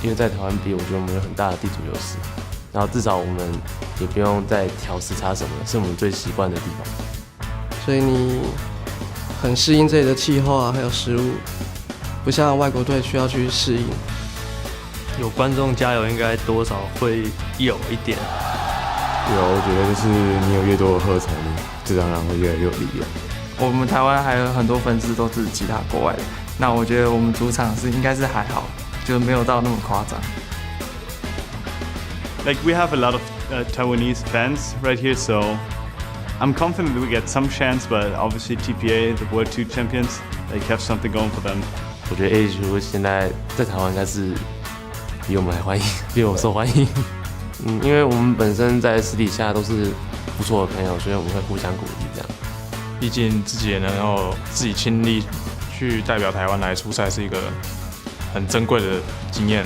因为在台湾比，我觉得我们有很大的地主优势，然后至少我们也不用再调时差什么的，是我们最习惯的地方。所以你很适应这里的气候啊，还有食物，不像外国队需要去适应。有观众加油，应该多少会有一点。我觉得就是你有越多的喝彩，你这当然会越来越有力量。我们台湾还有很多粉丝都是其他国外的，那我觉得我们主场应该是还好，就没有到那么夸张。Like we have a lot of Taiwanese fans right here, so I'm confident that we get some chance. But obviously TPA, the World 2 champions, they have something going for them. 我觉得 AHU 现在在台湾应该是比我们还欢迎，比我们受欢迎。因为我们本身在私底下都是不错的朋友，所以我们会互相鼓励这样。毕竟自己也能够自己亲力去代表台湾来出赛，是一个很珍贵的经验。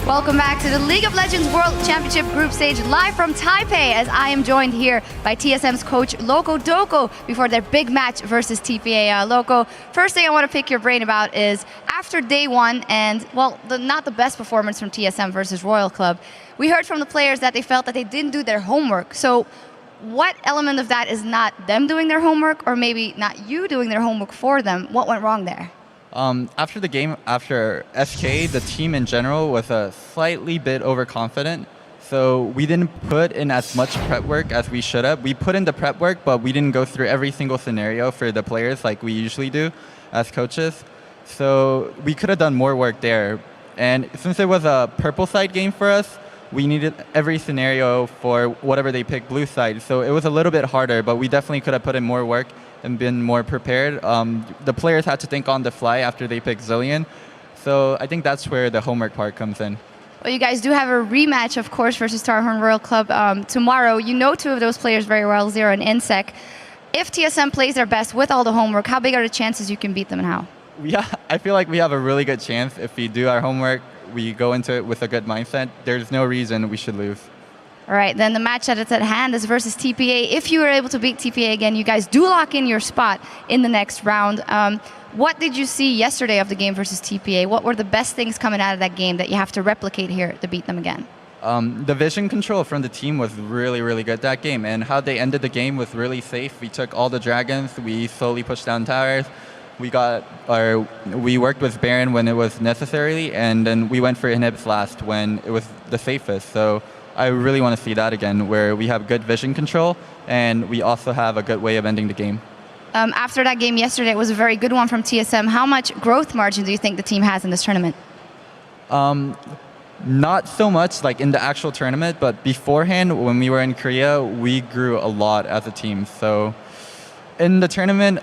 Welcome back to the League of Legends World Championship Group Stage, live from Taipei, as I am joined here by TSM's coach Loco Doko before their big match versus TPA. Loco, first thing I want to pick your brain about is after day one and, well, not the best performance from TSM versus Royal Club, we heard from the players that they felt that they didn't do their homework. So what element of that is not them doing their homework, or maybe not you doing their homework for them? What went wrong there? After the game, after SK, the team in general was a slightly bit overconfident. So we didn't put in as much prep work as we should have. We put in the prep work, but we didn't go through every single scenario for the players like we usually do as coaches. So we could have done more work there. And since it was a purple side game for us, we needed every scenario for whatever they picked blue side. So it was a little bit harder, but we definitely could have put in more work and been more prepared. The players had to think on the fly after they picked Zillion. So I think that's where the homework part comes in. Well, you guys do have a rematch, of course, versus Starhorn Royal Club tomorrow. You know two of those players very well, Zero and Insec. If TSM plays their best with all the homework, how big are the chances you can beat them and how? Yeah, I feel like we have a really good chance. If we do our homework, we go into it with a good mindset, there's no reason we should lose. All right, then the match that is at hand is versus TPA. If you were able to beat TPA again, you guys do lock in your spot in the next round. What did you see yesterday of the game versus TPA? What were the best things coming out of that game that you have to replicate here to beat them again? The vision control from the team was really, really good that game, and how they ended the game was really safe. We took all the dragons, we slowly pushed down towers. We worked with Baron when it was necessary, and then we went for inhibs last when it was the safest. So I really want to see that again, where we have good vision control, and we also have a good way of ending the game. After that game yesterday, it was a very good one from TSM. How much growth margin do you think the team has in this tournament? Not so much like in the actual tournament, but beforehand, when we were in Korea, we grew a lot as a team. So in the tournament,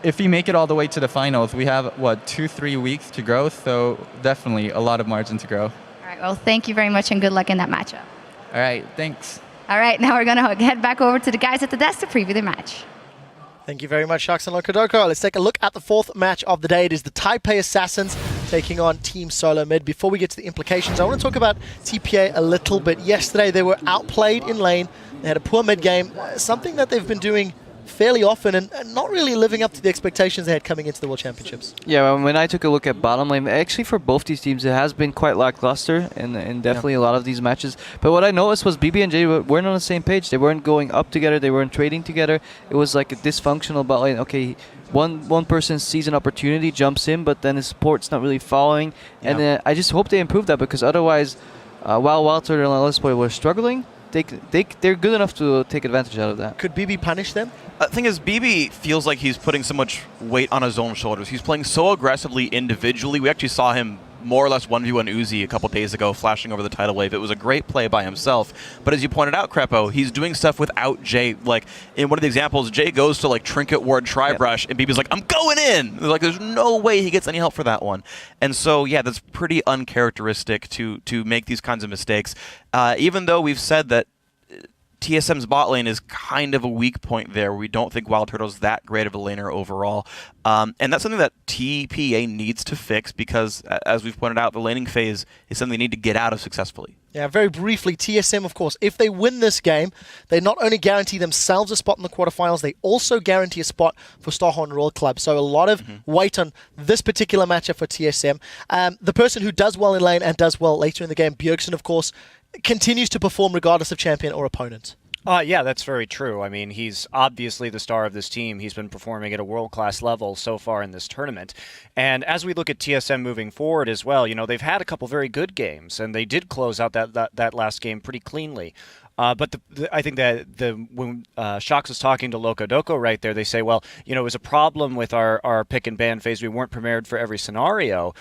if we make it all the way to the finals, we have, 2-3 weeks to grow, so definitely a lot of margin to grow. All right, well, thank you very much and good luck in that matchup. All right, thanks. All right, now we're going to head back over to the guys at the desk to preview the match. Thank you very much, Sharks and Lokodoko. Let's take a look at the fourth match of the day. It is the Taipei Assassins taking on Team SoloMid. Before we get to the implications, I want to talk about TPA a little bit. Yesterday, they were outplayed in lane. They had a poor mid game, something that they've been doing fairly often and not really living up to the expectations they had coming into the World Championships. Yeah, when I took a look at bottom lane, actually for both these teams, it has been quite lackluster in definitely a lot of these matches. But what I noticed was BB and J weren't on the same page. They weren't going up together. They weren't trading together. It was like a dysfunctional bot lane. Okay, one person sees an opportunity, jumps in, but then his support's not really following. Yeah. And I just hope they improve that, because otherwise, while Walter and Lesboy were struggling, they're good enough to take advantage out of that. Could BB punish them? The thing is, BB feels like he's putting so much weight on his own shoulders. He's playing so aggressively individually. We actually saw him more or less 1v1 Uzi a couple days ago, flashing over the tidal wave. It was a great play by himself. But as you pointed out, Crepo, he's doing stuff without Jay. Like, in one of the examples, Jay goes to, like, Trinket Ward Tri-Brush, and BB's like, I'm going in! Like, there's no way he gets any help for that one. And so, yeah, that's pretty uncharacteristic to make these kinds of mistakes. Even though we've said that TSM's bot lane is kind of a weak point there. We don't think Wild Turtle's that great of a laner overall. And that's something that TPA needs to fix because, as we've pointed out, the laning phase is something they need to get out of successfully. Yeah, very briefly, TSM, of course, if they win this game, they not only guarantee themselves a spot in the quarterfinals, they also guarantee a spot for Starhorn Royal Club. So a lot of weight on this particular matchup for TSM. The person who does well in lane and does well later in the game, Bjergsen, of course, continues to perform regardless of champion or opponent. Yeah, that's very true. I mean, he's obviously the star of this team. He's been performing at a world-class level so far in this tournament. And as we look at TSM moving forward as well, they've had a couple very good games, and they did close out that last game pretty cleanly. But I think that when Shox was talking to Loco Doco right there, they say, well, it was a problem with our pick and ban phase. We weren't prepared for every scenario.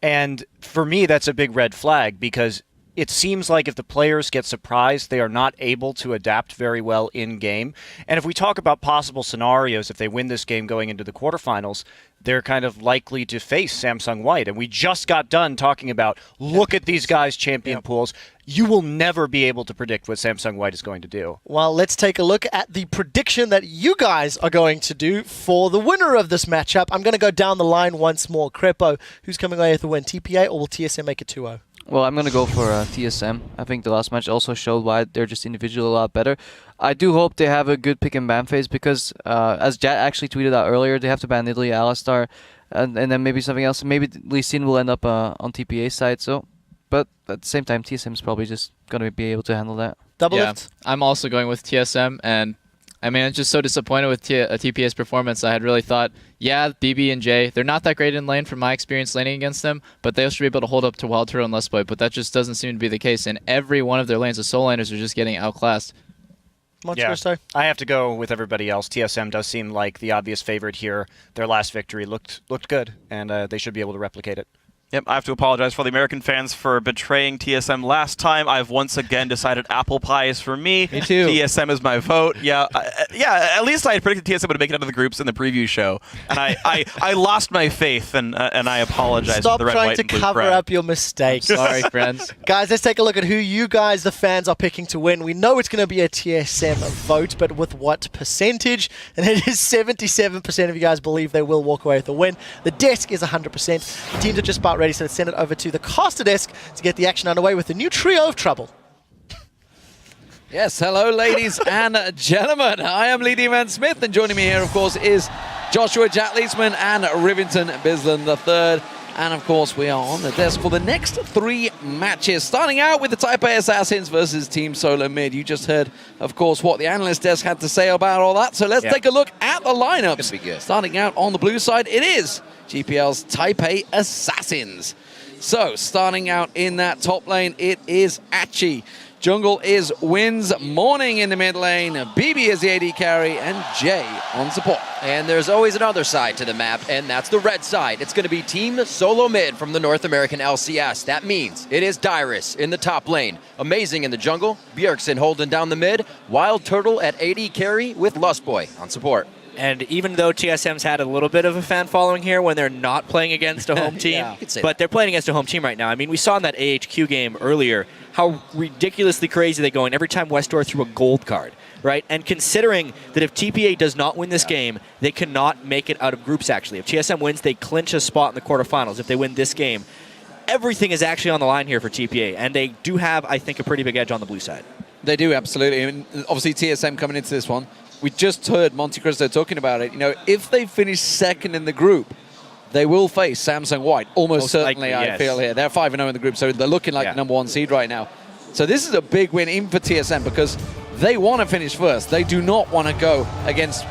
And for me, that's a big red flag because it seems like if the players get surprised, they are not able to adapt very well in-game. And if we talk about possible scenarios, if they win this game going into the quarterfinals, they're kind of likely to face Samsung White. And we just got done talking about, look at these guys' champion pools. You will never be able to predict what Samsung White is going to do. Well, let's take a look at the prediction that you guys are going to do for the winner of this matchup. I'm going to go down the line once more. Crepo, who's coming away with the win, TPA or will TSM make it 2-0? Well, I'm going to go for TSM. I think the last match also showed why they're just individually a lot better. I do hope they have a good pick and ban phase because, as Jat actually tweeted out earlier, they have to ban Italy, Alistar, and then maybe something else. Maybe Lee Sin will end up on TPA side. So, but at the same time, TSM is probably just going to be able to handle that. Double lift. I'm also going with TSM, and I mean, I'm just so disappointed with TPA's performance. I had really thought, yeah, BB and J, they're not that great in lane from my experience laning against them, but they should be able to hold up to Wild Turtle and Lustboy, but that just doesn't seem to be the case, and every one of their lanes, the solo laners, are just getting outclassed. I have to go with everybody else. TSM does seem like the obvious favorite here. Their last victory looked good, and they should be able to replicate it. Yep, I have to apologize for the American fans for betraying TSM last time. I've once again decided apple pie is for me. Me too. TSM is my vote. Yeah, at least I had predicted TSM would make it out of the groups in the preview show. And I lost my faith, and I apologize Stop for the red, trying white, to and blue cover crowd. up your mistakes. Sorry, friends. Guys, let's take a look at who you guys, the fans, are picking to win. We know it's going to be a TSM vote, but with what percentage? And it is 77% of you guys believe they will walk away with the win. The desk is 100%. The teams are just about ready, so let's send it over to the caster desk to get the action underway with the new trio of trouble. Yes, hello ladies and gentlemen. I am Lee D-Man Smith, and joining me here, of course, is Joshua Jatleesman and Rivington Bisland III. And of course, we are on the desk for the next 3 matches, starting out with the Taipei Assassins versus Team SoloMid. You just heard, of course, what the analyst desk had to say about all that. So let's take a look at the lineups. Starting out on the blue side, it is GPL's Taipei Assassins. So, starting out in that top lane, it is Achi. Jungle is Wins, Morning in the mid lane, BB is the AD carry, and Jay on support. And there's always another side to the map, and that's the red side. It's going to be Team SoloMid from the North American LCS. That means it is Dyrus in the top lane, Amazing in the jungle, Bjergsen holding down the mid, Wild Turtle at AD carry with Lustboy on support. And even though TSM's had a little bit of a fan following here when they're not playing against a home team, but they're playing against a home team right now. I mean, we saw in that AHQ game earlier how ridiculously crazy they go, and every time Westdoor threw a gold card, right? And considering that if TPA does not win this game, they cannot make it out of groups, actually. If TSM wins, they clinch a spot in the quarterfinals. If they win this game, everything is actually on the line here for TPA, and they do have, I think, a pretty big edge on the blue side. They do, absolutely. I mean, obviously, TSM coming into this one, we just heard Monte Cristo talking about it. You know, if they finish second in the group, they will face Samsung White. Almost certainly, likely, I feel here. They're 5-0 in the group, so they're looking like the number 1 seed right now. So this is a big win even for TSM because they want to finish first. They do not want to go against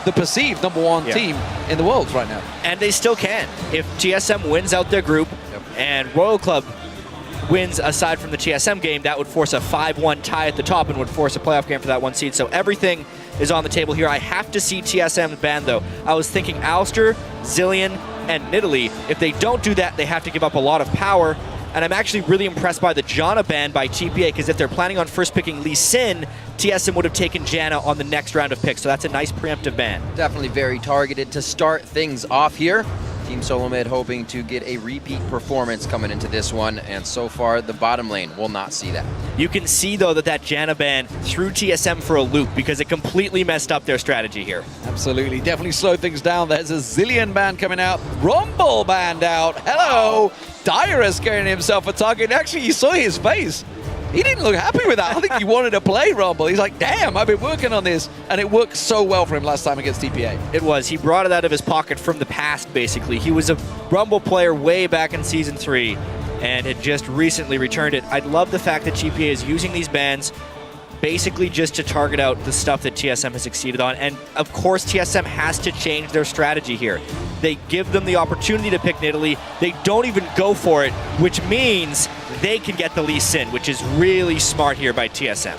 the perceived number 1 team in the world right now. And they still can. If TSM wins out their group and Royal Club wins aside from the TSM game, that would force a 5-1 tie at the top and would force a playoff game for that 1 seed. So everything is on the table here. I have to see TSM ban, though. I was thinking Alistar, Zilean, and Nidalee. If they don't do that, they have to give up a lot of power. And I'm actually really impressed by the Janna ban by TPA, because if they're planning on first picking Lee Sin, TSM would have taken Janna on the next round of picks. So that's a nice preemptive ban. Definitely very targeted to start things off here. Team SoloMid hoping to get a repeat performance coming into this one, and so far the bottom lane will not see that. You can see, though, that Janna ban threw TSM for a loop because it completely messed up their strategy here. Absolutely, definitely slowed things down. There's a Zillion ban coming out, Rumble banned out. Hello, Dyrus getting himself a target. Actually, you saw his face. He didn't look happy with that. I think he wanted to play Rumble. He's like, damn, I've been working on this. And it worked so well for him last time against TPA. It was. He brought it out of his pocket from the past, basically. He was a Rumble player way back in Season 3 and had just recently returned it. I love the fact that TPA is using these bans basically just to target out the stuff that TSM has succeeded on. And, of course, TSM has to change their strategy here. They give them the opportunity to pick Nidalee. They don't even go for it, which means they can get the Lee Sin, which is really smart here by TSM.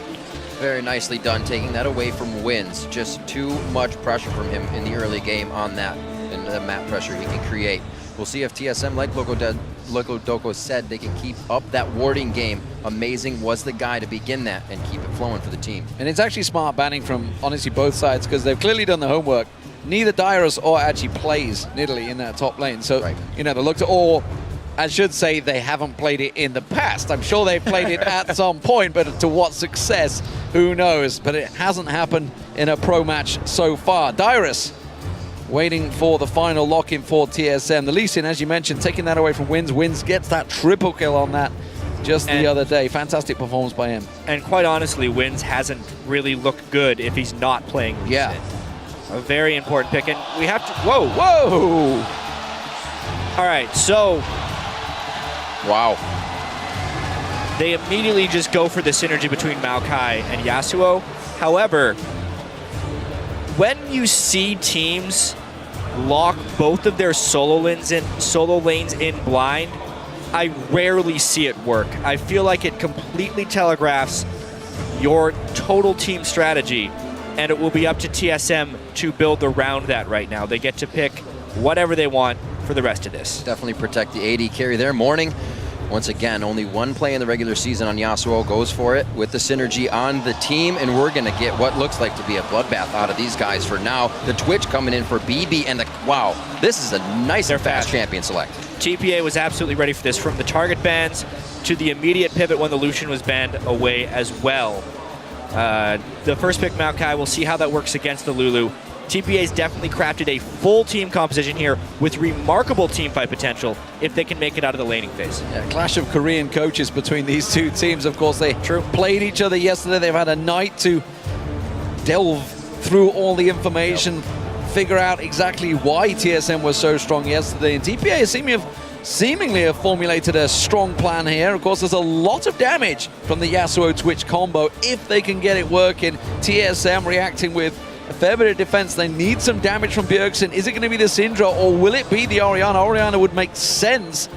Very nicely done, taking that away from Wins. Just too much pressure from him in the early game on that, and the map pressure he can create. We'll see if TSM, like Loco Doko said, they can keep up that warding game. Amazing was the guy to begin that and keep it flowing for the team. And it's actually smart banning from, honestly, both sides, because they've clearly done the homework. Neither Dyrus or actually plays Nidalee in that top lane. So, you know, they looked at, or I should say they haven't played it in the past. I'm sure they've played it at some point, but to what success, who knows? But it hasn't happened in a pro match so far. Dyrus waiting for the final lock-in for TSM. The Lee Sin, as you mentioned, taking that away from Wins. Wins gets that triple kill on that just the other day. Fantastic performance by him. And quite honestly, Wins hasn't really looked good if he's not playing Lee Sin. A very important pick, and we have to... Whoa! Whoa! All right, so... Wow. They immediately just go for the synergy between Maokai and Yasuo. However, when you see teams lock both of their solo lanes in blind, I rarely see it work. I feel like it completely telegraphs your total team strategy, and it will be up to TSM to build around that right now. They get to pick whatever they want for the rest of this. Definitely protect the AD carry there. Morning, once again, only one play in the regular season on Yasuo, goes for it with the synergy on the team, and we're going to get what looks like to be a bloodbath out of these guys for now. The Twitch coming in for BB, and wow, this is a nice and fast champion select. TPA was absolutely ready for this, from the target bans to the immediate pivot when the Lucian was banned away as well. The first pick, Maokai, we'll see how that works against the Lulu. TPA's definitely crafted a full team composition here with remarkable team fight potential if they can make it out of the laning phase. Yeah, clash of Korean coaches between these two teams. Of course, they played each other yesterday. They've had a night to delve through all the information, figure out exactly why TSM was so strong yesterday. And TPA seemingly have formulated a strong plan here. Of course, there's a lot of damage from the Yasuo Twitch combo if they can get it working. TSM reacting with a fair bit of defense. They need some damage from Bjergsen. Is it going to be the Syndra, or will it be the Orianna? Orianna would make sense.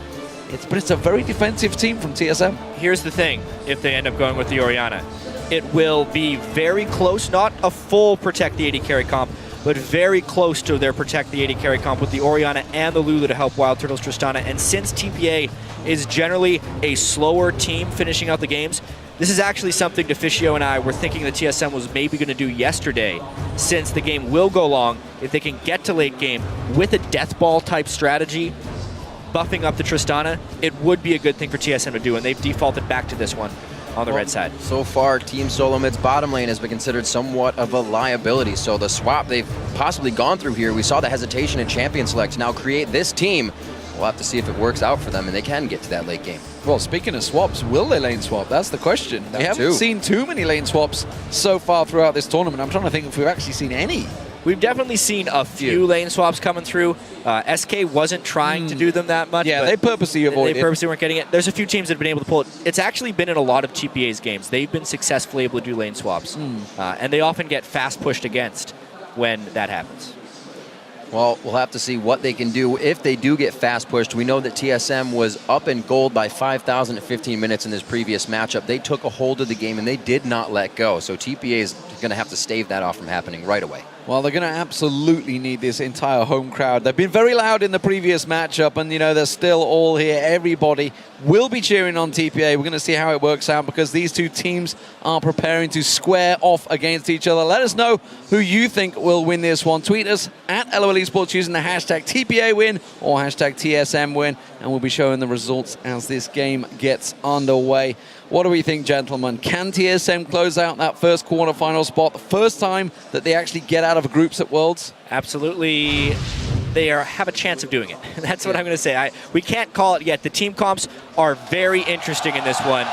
But it's a very defensive team from TSM. Here's the thing, if they end up going with the Orianna. It will be very close, not a full protect the AD carry comp, but very close to their protect the AD carry comp with the Orianna and the Lulu to help Wild Turtles Tristana. And since TPA is generally a slower team finishing out the games, this is actually something Deficio and I were thinking that TSM was maybe going to do yesterday, since the game will go long. If they can get to late game with a death ball type strategy, buffing up the Tristana, it would be a good thing for TSM to do, and they've defaulted back to this one on the red side. So far, Team SoloMid's bottom lane has been considered somewhat of a liability. So the swap they've possibly gone through here, we saw the hesitation in champion select now create this team. We'll have to see if it works out for them and they can get to that late game. Well, speaking of swaps, will they lane swap? That's the question. We haven't seen too many lane swaps so far throughout this tournament. I'm trying to think if we've actually seen any. We've definitely seen a few lane swaps coming through. SK wasn't trying to do them that much. Yeah, they purposely avoided it. They purposely weren't getting it. There's a few teams that have been able to pull it. It's actually been in a lot of TPA's games. They've been successfully able to do lane swaps. And they often get fast pushed against when that happens. Well, we'll have to see what they can do if they do get fast pushed. We know that TSM was up in gold by 5,000 at 15 minutes in this previous matchup. They took a hold of the game and they did not let go. So TPA is going to have to stave that off from happening right away. Well, they're going to absolutely need this entire home crowd. They've been very loud in the previous matchup, and, you know, they're still all here. Everybody will be cheering on TPA. We're going to see how it works out because these two teams are preparing to square off against each other. Let us know who you think will win this one. Tweet us at LOL Esports using the hashtag TPA win or hashtag TSM win, and we'll be showing the results as this game gets underway. What do we think, gentlemen? Can TSM close out that first quarterfinal spot, the first time that they actually get out of groups at Worlds? Absolutely. They have a chance of doing it. That's what I'm going to say. We can't call it yet. The team comps are very interesting in this one.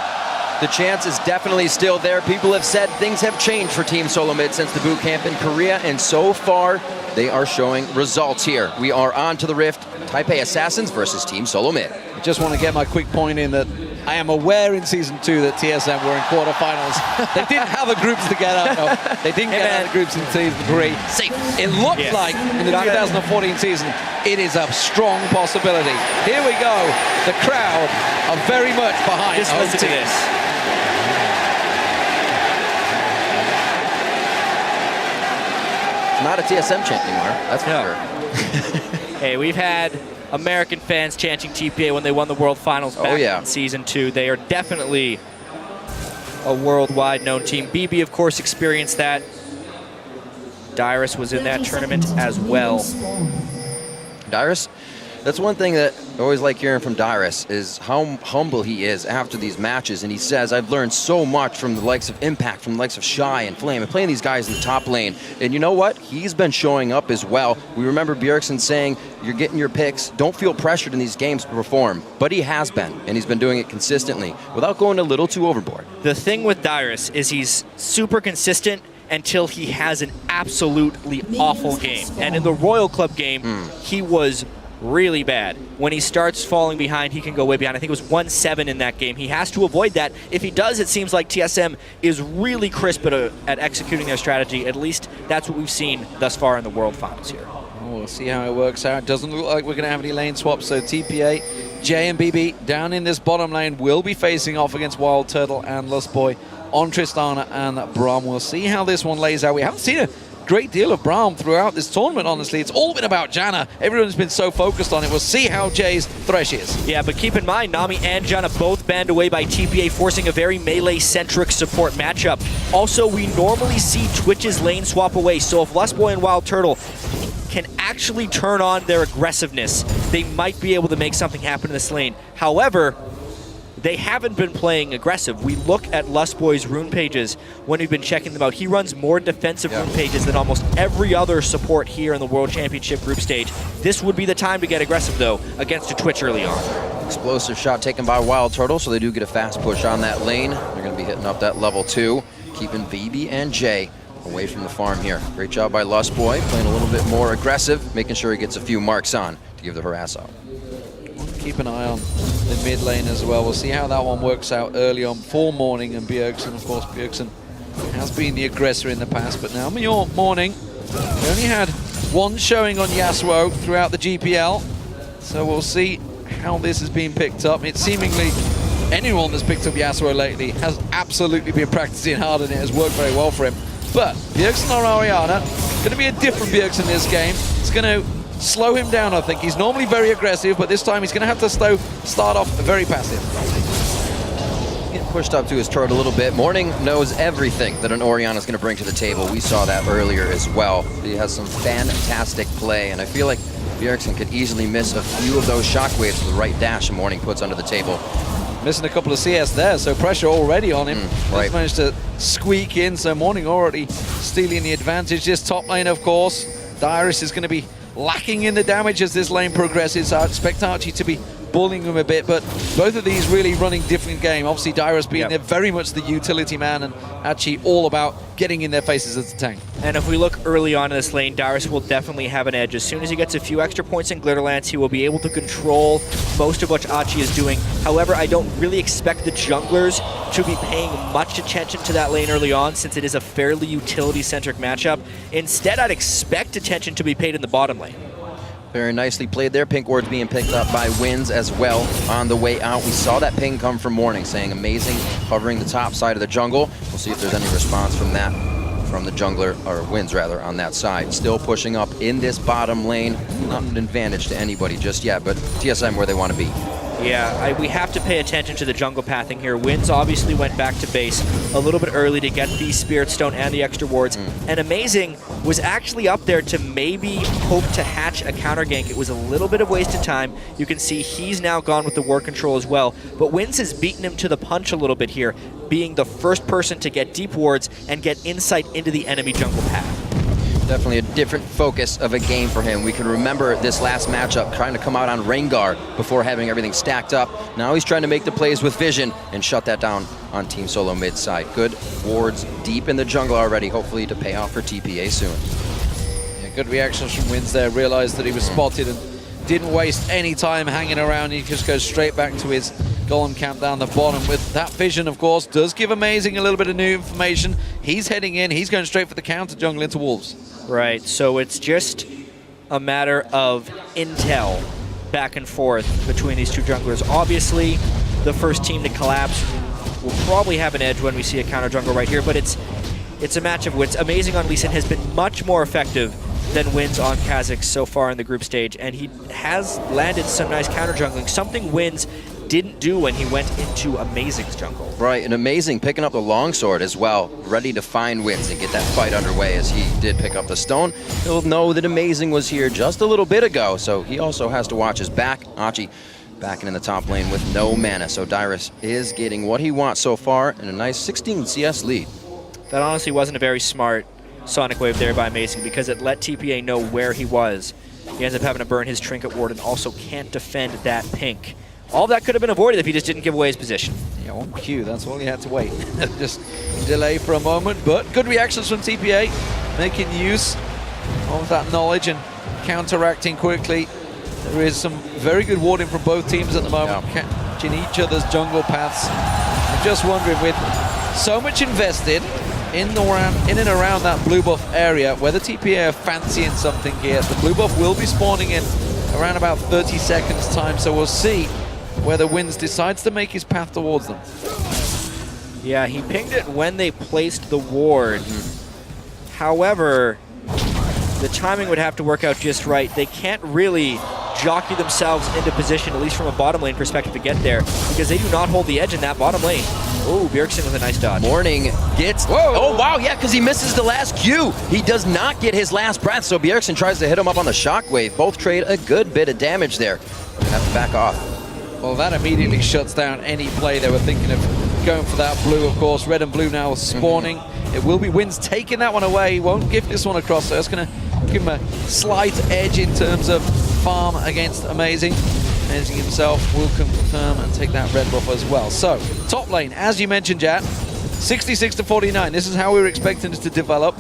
The chance is definitely still there. People have said things have changed for Team SoloMid since the boot camp in Korea, and so far they are showing results here. We are on to the Rift. Taipei Assassins versus Team SoloMid. I just want to get my quick point in that I am aware in Season 2 that TSM were in quarterfinals. They didn't have the groups to get out of. They didn't get out of the groups in Season 3. It looks like in the 2014 season, it is a strong possibility. Here we go. The crowd are very much behind. Just listen to this. Not a TSM chant anymore, that's for sure. Hey, we've had American fans chanting TPA when they won the World Finals back in Season 2. They are definitely a worldwide known team. BB, of course, experienced that. Dyrus was in that tournament as well. Dyrus, that's one thing that I always like hearing from Dyrus is how humble he is after these matches. And he says, I've learned so much from the likes of Impact, from the likes of Shy and Flame, and playing these guys in the top lane. And you know what? He's been showing up as well. We remember Bjergsen saying, you're getting your picks. Don't feel pressured in these games to perform. But he has been, and he's been doing it consistently without going a little too overboard. The thing with Dyrus is he's super consistent until he has an absolutely awful game. And in the Royal Club game, he was really bad. When he starts falling behind, he can go way behind. I think it was 1-7 in that game. He has to avoid that. If he does, it seems like TSM is really crisp at executing their strategy. At least that's what we've seen thus far in the World Finals here. We'll see how it works out. Doesn't look like we're going to have any lane swaps, so TPA, J and BB down in this bottom lane will be facing off against Wild Turtle and Lustboy on Tristana and Braum. We'll see how this one lays out. We haven't seen a great deal of Braum throughout this tournament, honestly. It's all been about Janna. Everyone's been so focused on it. We'll see how Jay's Thresh is. Yeah, but keep in mind, Nami and Janna both banned away by TPA, forcing a very melee-centric support matchup. Also, we normally see Twitch's lane swap away, so if Lustboy and Wild Turtle can actually turn on their aggressiveness, they might be able to make something happen in this lane. However, they haven't been playing aggressive. We look at Lustboy's rune pages when we've been checking them out. He runs more defensive rune pages than almost every other support here in the World Championship group stage. This would be the time to get aggressive, though, against a Twitch early on. Explosive shot taken by Wild Turtle, so they do get a fast push on that lane. They're going to be hitting up that level 2, keeping BB and Jay away from the farm here. Great job by Lustboy, playing a little bit more aggressive, making sure he gets a few marks on to give the harass out. Keep an eye on the mid lane as well. We'll see how that one works out early on for Morning and Bjergsen. Of course, Bjergsen has been the aggressor in the past, but now Morning, they only had one showing on Yasuo throughout the GPL, so we'll see how this has been picked up. It's seemingly anyone that's picked up Yasuo lately has absolutely been practicing hard, and it has worked very well for him. But Bjergsen or Orianna, going to be a different Bjergsen this game. It's going to slow him down, I think. He's normally very aggressive, but this time he's going to have to start off very passive. Getting pushed up to his turret a little bit. Morning knows everything that an Orianna is going to bring to the table. We saw that earlier as well. He has some fantastic play, and I feel like Bjergsen could easily miss a few of those shockwaves with the right dash Morning puts under the table. Missing a couple of CS there, so pressure already on him. Right. He's managed to squeak in, so Morning already stealing the advantage. This top lane, of course, Dyrus is going to be lacking in the damage as this lane progresses. I expect Archie to be bullying him a bit, but both of these really running different game. Obviously, Dyrus being there very much the utility man, and Archie all about getting in their faces as a tank. And if we look early on in this lane, Dyrus will definitely have an edge. As soon as he gets a few extra points in Glitterlands, he will be able to control most of what Archie is doing. However, I don't really expect the junglers to be paying much attention to that lane early on, since it is a fairly utility-centric matchup. Instead, I'd expect attention to be paid in the bottom lane. Very nicely played there. Pink wards being picked up by Wins as well on the way out. We saw that ping come from Morning, saying amazing, covering the top side of the jungle. We'll see if there's any response from that from the jungler, or Wins rather, on that side. Still pushing up in this bottom lane. Not an advantage to anybody just yet, but TSM where they want to be. Yeah, we have to pay attention to the jungle pathing here. Wins obviously went back to base a little bit early to get the Spirit Stone and the extra wards. And Amazing was actually up there to maybe hope to hatch a counter gank. It was a little bit of wasted time. You can see he's now gone with the ward control as well. But Wins has beaten him to the punch a little bit here, being the first person to get deep wards and get insight into the enemy jungle path. Definitely a different focus of a game for him. We can remember this last matchup trying to come out on Rengar before having everything stacked up. Now he's trying to make the plays with vision and shut that down on Team SoloMid side. Good wards deep in the jungle already, hopefully to pay off for TPA soon. Yeah, good reactions from Wins there. Realized that he was spotted and didn't waste any time hanging around. He just goes straight back to his golem camp down the bottom. With that vision, of course, does give Amazing a little bit of new information. He's heading in. He's going straight for the counter jungle into Wolves. Right, so it's just a matter of intel back and forth between these two junglers. Obviously, the first team to collapse will probably have an edge when we see a counter jungle right here, but it's a match of wits. Amazing on Lee Sin has been much more effective than Wins on Kha'Zix so far in the group stage, and he has landed some nice counter jungling, something Wins didn't do when he went into Amazing's jungle. Right, and Amazing picking up the longsword as well, ready to find Wins and get that fight underway as he did pick up the stone. He'll know that Amazing was here just a little bit ago, so he also has to watch his back. Achi backing in the top lane with no mana, so Dyrus is getting what he wants so far and a nice 16 CS lead. That honestly wasn't a very smart Sonic Wave there by Amazing because it let TPA know where he was. He ends up having to burn his Trinket Ward and also can't defend that pink. All that could have been avoided if he just didn't give away his position. Yeah, on cue, that's all he had to wait. Just delay for a moment, but good reactions from TPA, making use of that knowledge and counteracting quickly. There is some very good warding from both teams at the moment, catching each other's jungle paths. I'm just wondering, with so much invested in and around that blue buff area, whether TPA are fancying something here. The blue buff will be spawning in around about 30 seconds time, so we'll see whether Wins decides to make his path towards them. Yeah, he pinged it when they placed the ward. However, the timing would have to work out just right. They can't really jockey themselves into position, at least from a bottom lane perspective, to get there, because they do not hold the edge in that bottom lane. Oh, Bjergsen with a nice dodge. Morning gets... Whoa. Oh, wow, yeah, because he misses the last Q. He does not get his last breath, so Bjergsen tries to hit him up on the shockwave. Both trade a good bit of damage there. Have to back off. Well, that immediately shuts down any play they were thinking of going for that blue, of course. Red and blue now spawning. It will be Wins taking that one away. He won't give this one across, so that's going to give him a slight edge in terms of farm against Amazing. Amazing himself will confirm and take that red buff as well. So, top lane, as you mentioned, Jat, 66 to 49. This is how we were expecting this to develop.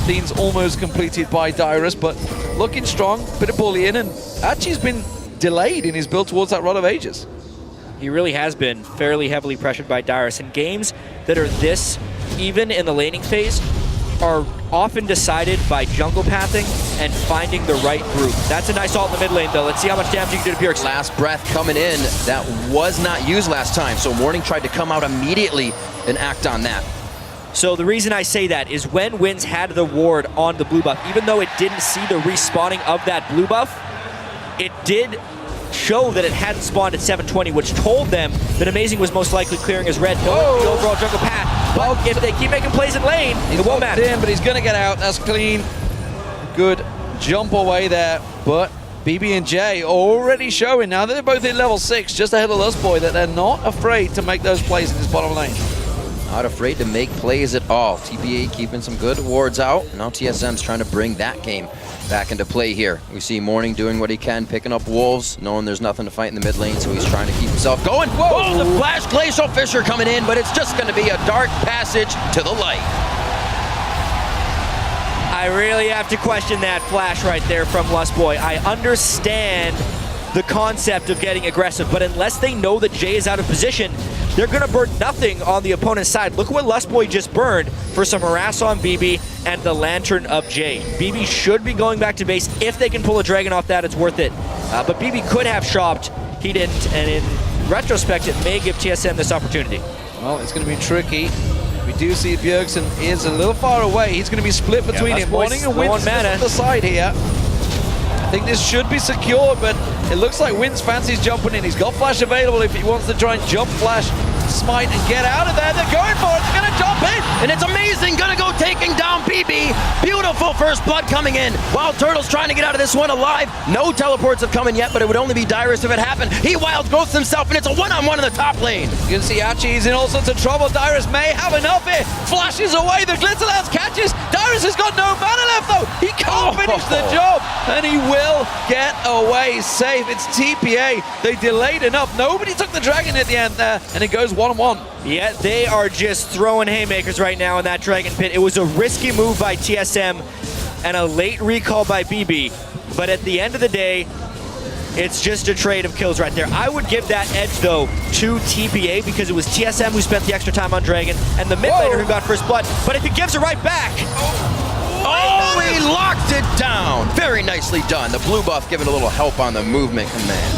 Scene's almost completed by Dyrus, but looking strong, bit of bullying, and Achi's been delayed in his build towards that Rod of Ages. He really has been fairly heavily pressured by Dyrus, and games that are this even in the laning phase are often decided by jungle pathing and finding the right group. That's a nice ult in the mid lane, though. Let's see how much damage you can do to Bjergsen. Last breath coming in. That was not used last time, so Morning tried to come out immediately and act on that. So the reason I say that is when Wins had the ward on the blue buff, even though it didn't see the respawning of that blue buff, it did show that it hadn't spawned at 720, which told them that Amazing was most likely clearing his red, knowing the overall jungle path. But if they keep making plays in lane, it won't matter. But he's going to get out. That's clean. Good jump away there. But BB&J already showing, now that they're both in level 6, just ahead of Lustboy, that they're not afraid to make those plays in this bottom lane. Not afraid to make plays at all. TPA keeping some good wards out. Now TSM's trying to bring that game back into play here. We see Morning doing what he can, picking up wolves, knowing there's nothing to fight in the mid lane, so he's trying to keep himself going. Whoa, the flash Glacial Fissure coming in, but it's just going to be a dark passage to the light. I really have to question that flash right there from Lustboy. I understand the concept of getting aggressive, but unless they know that Jay is out of position, they're going to burn nothing on the opponent's side. Look what Lustboy just burned for some harass on BB and the Lantern of Jay. BB should be going back to base. If they can pull a dragon off that, it's worth it. But BB could have shopped. He didn't, and in retrospect, it may give TSM this opportunity. Well, it's going to be tricky. We do see Bjergsen is a little far away. He's going to be split between him. Morning and Wins on the side here. I think this should be secure, but it looks like Wins fancies jumping in. He's got Flash available if he wants to try and jump Flash, smite, and get out of there. They're going for it. They're going to jump in. And it's amazing. Gonna go taking down BB. Beautiful first blood coming in. Wild Turtle's trying to get out of this one alive. No teleports have come in yet, but it would only be Dyrus if it happened. He wild growths himself, and it's a one-on-one in the top lane. You can see Archie's in all sorts of trouble. Dyrus may have enough here. Flashes away. The Glitter Lance catches. Dyrus has got no mana left, though. He can't finish the job, and he will get away safe. It's TPA. They delayed enough. Nobody took the dragon at the end there, and it goes 1-on-1. Yeah, they are just throwing haymakers right now in that Dragon Pit. It was a risky move by TSM and a late recall by BB, but at the end of the day, it's just a trade of kills right there. I would give that edge, though, to TPA because it was TSM who spent the extra time on Dragon and the mid laner who got first blood, but if he gives it right back. Oh, he locked it down. Very nicely done. The blue buff giving a little help on the movement command.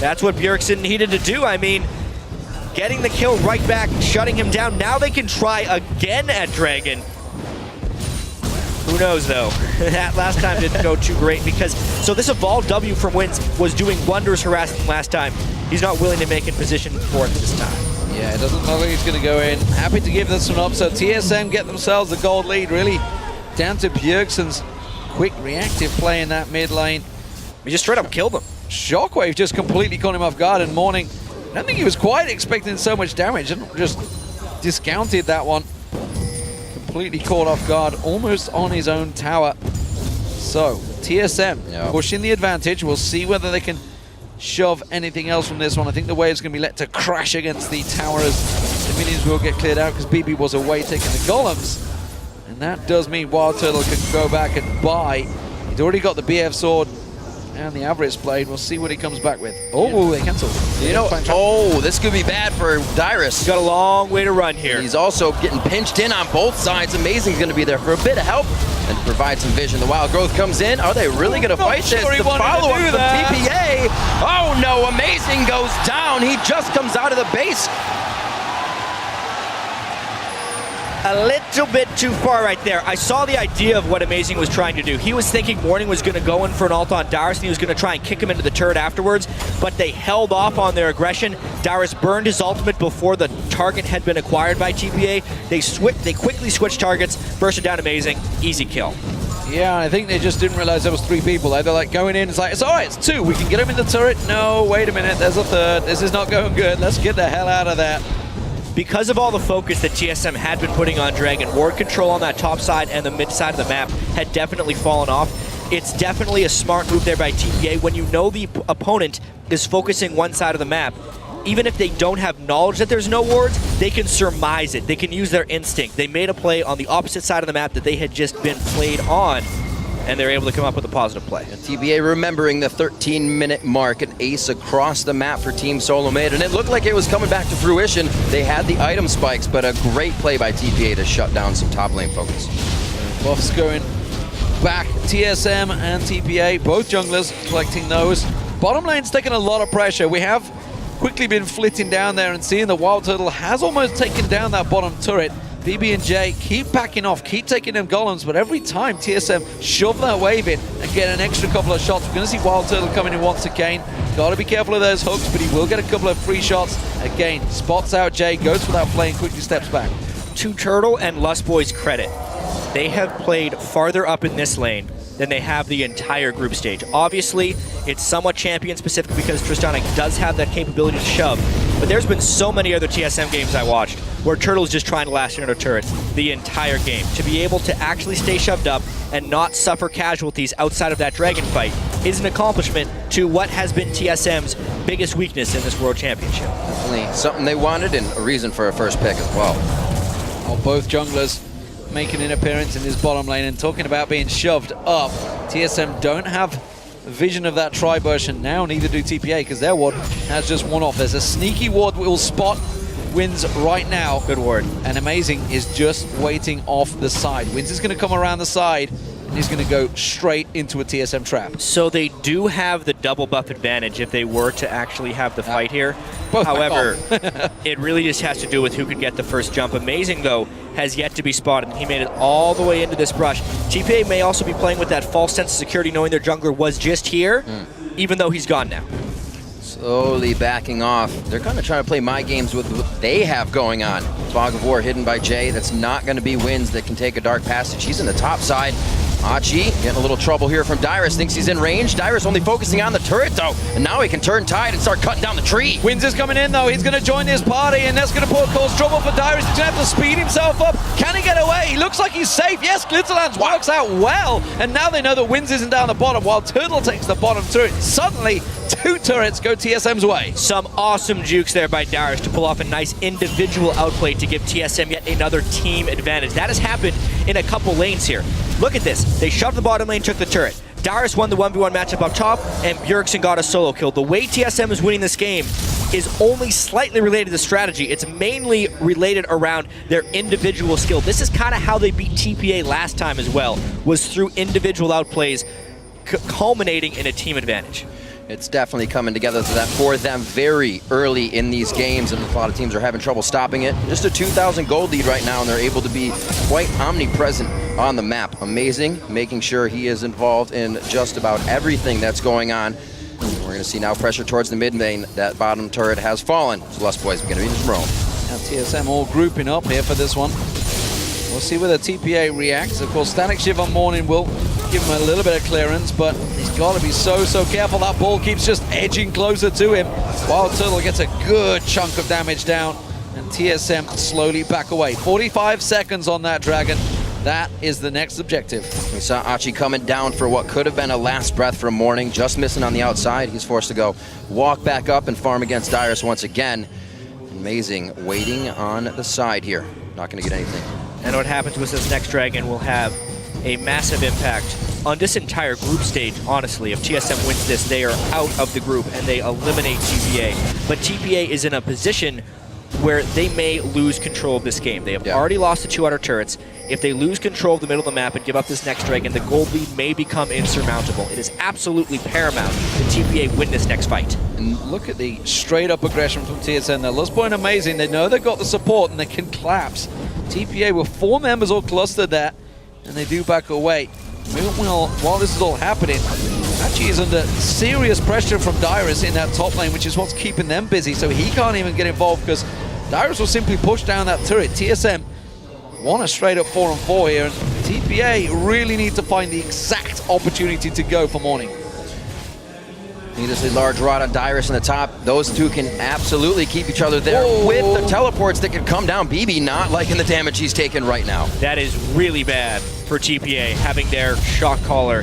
That's what Bjergsen needed to do. I mean, getting the kill right back, shutting him down. Now they can try again at Dragon. Who knows, though? That last time didn't go too great because... So this evolved W from Wins was doing wonders harassing last time. He's not willing to make in position for it this time. Yeah, it doesn't look like he's going to go in. Happy to give this one up. So TSM get themselves the gold lead, really down to Bjergsen's quick reactive play in that mid lane. He just straight up killed him. Shockwave just completely caught him off guard, and Morning, I don't think he was quite expecting so much damage, and just discounted that one. Completely caught off guard, almost on his own tower. So, TSM pushing the advantage. We'll see whether they can shove anything else from this one. I think the wave's going to be let to crash against the tower as the minions will get cleared out because BB was away taking the golems. And that does mean Wild Turtle can go back and buy. He'd already got the BF sword and the Avarice blade. We'll see what he comes back with. Oh, they cancelled. You know, oh, this could be bad for Dyrus. He's got a long way to run here. He's also getting pinched in on both sides. Amazing's going to be there for a bit of help and provide some vision. The Wild Growth comes in. Are they really going to fight this? The follow-up from TPA. Oh, no. Amazing goes down. He just comes out of the base. A little bit too far right there. I saw the idea of what Amazing was trying to do. He was thinking Morning was going to go in for an ult on Dyrus and he was going to try and kick him into the turret afterwards, but they held off on their aggression. Dyrus burned his ultimate before the target had been acquired by TPA. They quickly switched targets, bursted down Amazing, easy kill. Yeah, I think they just didn't realize there was 3 people. They're like going in, it's like, it's all right, it's 2. We can get him in the turret. No, wait a minute, there's a 3rd. This is not going good. Let's get the hell out of there. Because of all the focus that TSM had been putting on Dragon, ward control on that top side and the mid side of the map had definitely fallen off. It's definitely a smart move there by TPA. When you know the opponent is focusing one side of the map, even if they don't have knowledge that there's no wards, they can surmise it. They can use their instinct. They made a play on the opposite side of the map that they had just been played on, and they're able to come up with a positive play. And TPA remembering the 13-minute mark, an ace across the map for Team SoloMid, and it looked like it was coming back to fruition. They had the item spikes, but a great play by TPA to shut down some top lane focus. Buffs going back. TSM and TPA, both junglers collecting those. Bottom lane's taking a lot of pressure. We have quickly been flitting down there and seeing the Wild Turtle has almost taken down that bottom turret. BB and J keep backing off, keep taking them golems, but every time TSM shove that wave in and get an extra couple of shots, we're going to see Wild Turtle coming in once again. Got to be careful of those hooks, but he will get a couple of free shots. Again, spots out J, goes for that play and quickly steps back. To Turtle and Lust Boy's credit, they have played farther up in this lane than they have the entire group stage. Obviously, it's somewhat champion-specific because Tristana does have that capability to shove, but there's been so many other TSM games I watched where Turtle's just trying to last in a turret the entire game. To be able to actually stay shoved up and not suffer casualties outside of that dragon fight is an accomplishment to what has been TSM's biggest weakness in this World Championship. Definitely something they wanted and a reason for a first pick as well. Oh, both junglers making an appearance in this bottom lane and talking about being shoved up. TSM don't have vision of that tri-bush, and now neither do TPA because their ward has just one off. There's a sneaky ward that will spot Wins right now. Good ward. And Amazing is just waiting off the side. Wins is going to come around the side. and he's going to go straight into a TSM trap. So they do have the double buff advantage if they were to actually have the fight here. Both However, it really just has to do with who could get the first jump. Amazing, though, has yet to be spotted. He made it all the way into this brush. TPA may also be playing with that false sense of security, knowing their jungler was just here, even though he's gone now. Slowly backing off. They're kind of trying to play my games with what they have going on. Fog of War hidden by Jay. That's not going to be wins that can take a dark passage. He's in the top side. Achi getting a little trouble here from Dyrus. Thinks he's in range. Dyrus only focusing on the turret, though. And now he can turn tide and start cutting down the tree. Wins is coming in, though. He's going to join this party, and that's going to cause trouble for Dyrus. He's going to have to speed himself up. Can he get away? He looks like he's safe. Yes, Glitterlands works out well. And now they know that Wins isn't down the bottom, while Turtle takes the bottom turret. Suddenly, 2 turrets go TSM's way. Some awesome jukes there by Dyrus to pull off a nice individual outplay to give TSM yet another team advantage. That has happened in a couple lanes here. Look at this. They shoved the bottom lane, took the turret. Dyrus won the 1v1 matchup up top, and Bjergsen got a solo kill. The way TSM is winning this game is only slightly related to strategy. It's mainly related around their individual skill. This is kind of how they beat TPA last time as well, was through individual outplays, culminating in a team advantage. It's definitely coming together for them very early in these games, and a lot of teams are having trouble stopping it. Just a 2,000 gold lead right now, and they're able to be quite omnipresent on the map. Amazing, making sure he is involved in just about everything that's going on. We're going to see now pressure towards the mid lane. That bottom turret has fallen. So Lust Boys are going to be in Rome. Now TSM all grouping up here for this one. We'll see where the TPA reacts. Of course, Static Shiv on Morning will give him a little bit of clearance, but he's got to be so careful. That ball keeps just edging closer to him, while Turtle gets a good chunk of damage down, and TSM slowly back away. 45 seconds on that Dragon. That is the next objective. We saw Achi coming down for what could have been a last breath from Morning, just missing on the outside. He's forced to go walk back up and farm against Dyrus once again. Amazing, waiting on the side here. Not going to get anything. And what happens with this next Dragon will have a massive impact on this entire group stage, honestly. If TSM wins this, they are out of the group and they eliminate TPA. But TPA is in a position where they may lose control of this game. They have already lost the 2 outer turrets. If they lose control of the middle of the map and give up this next Dragon, the gold lead may become insurmountable. It is absolutely paramount that TPA win this next fight. And look at the straight-up aggression from TSM there. Lust Point amazing. They know they've got the support and they can collapse. TPA with 4 members all clustered there, and they do back away. Meanwhile, while this is all happening, Achi is under serious pressure from Dyrus in that top lane, which is what's keeping them busy, so he can't even get involved because Dyrus will simply push down that turret. TSM want a straight-up 4-on-4 here, and TPA really need to find the exact opportunity to go for Morning. Needlessly large rod on Dyrus in the top. Those two can absolutely keep each other there with the teleports that can come down. BB not liking the damage he's taking right now. That is really bad for TPA, having their shock collar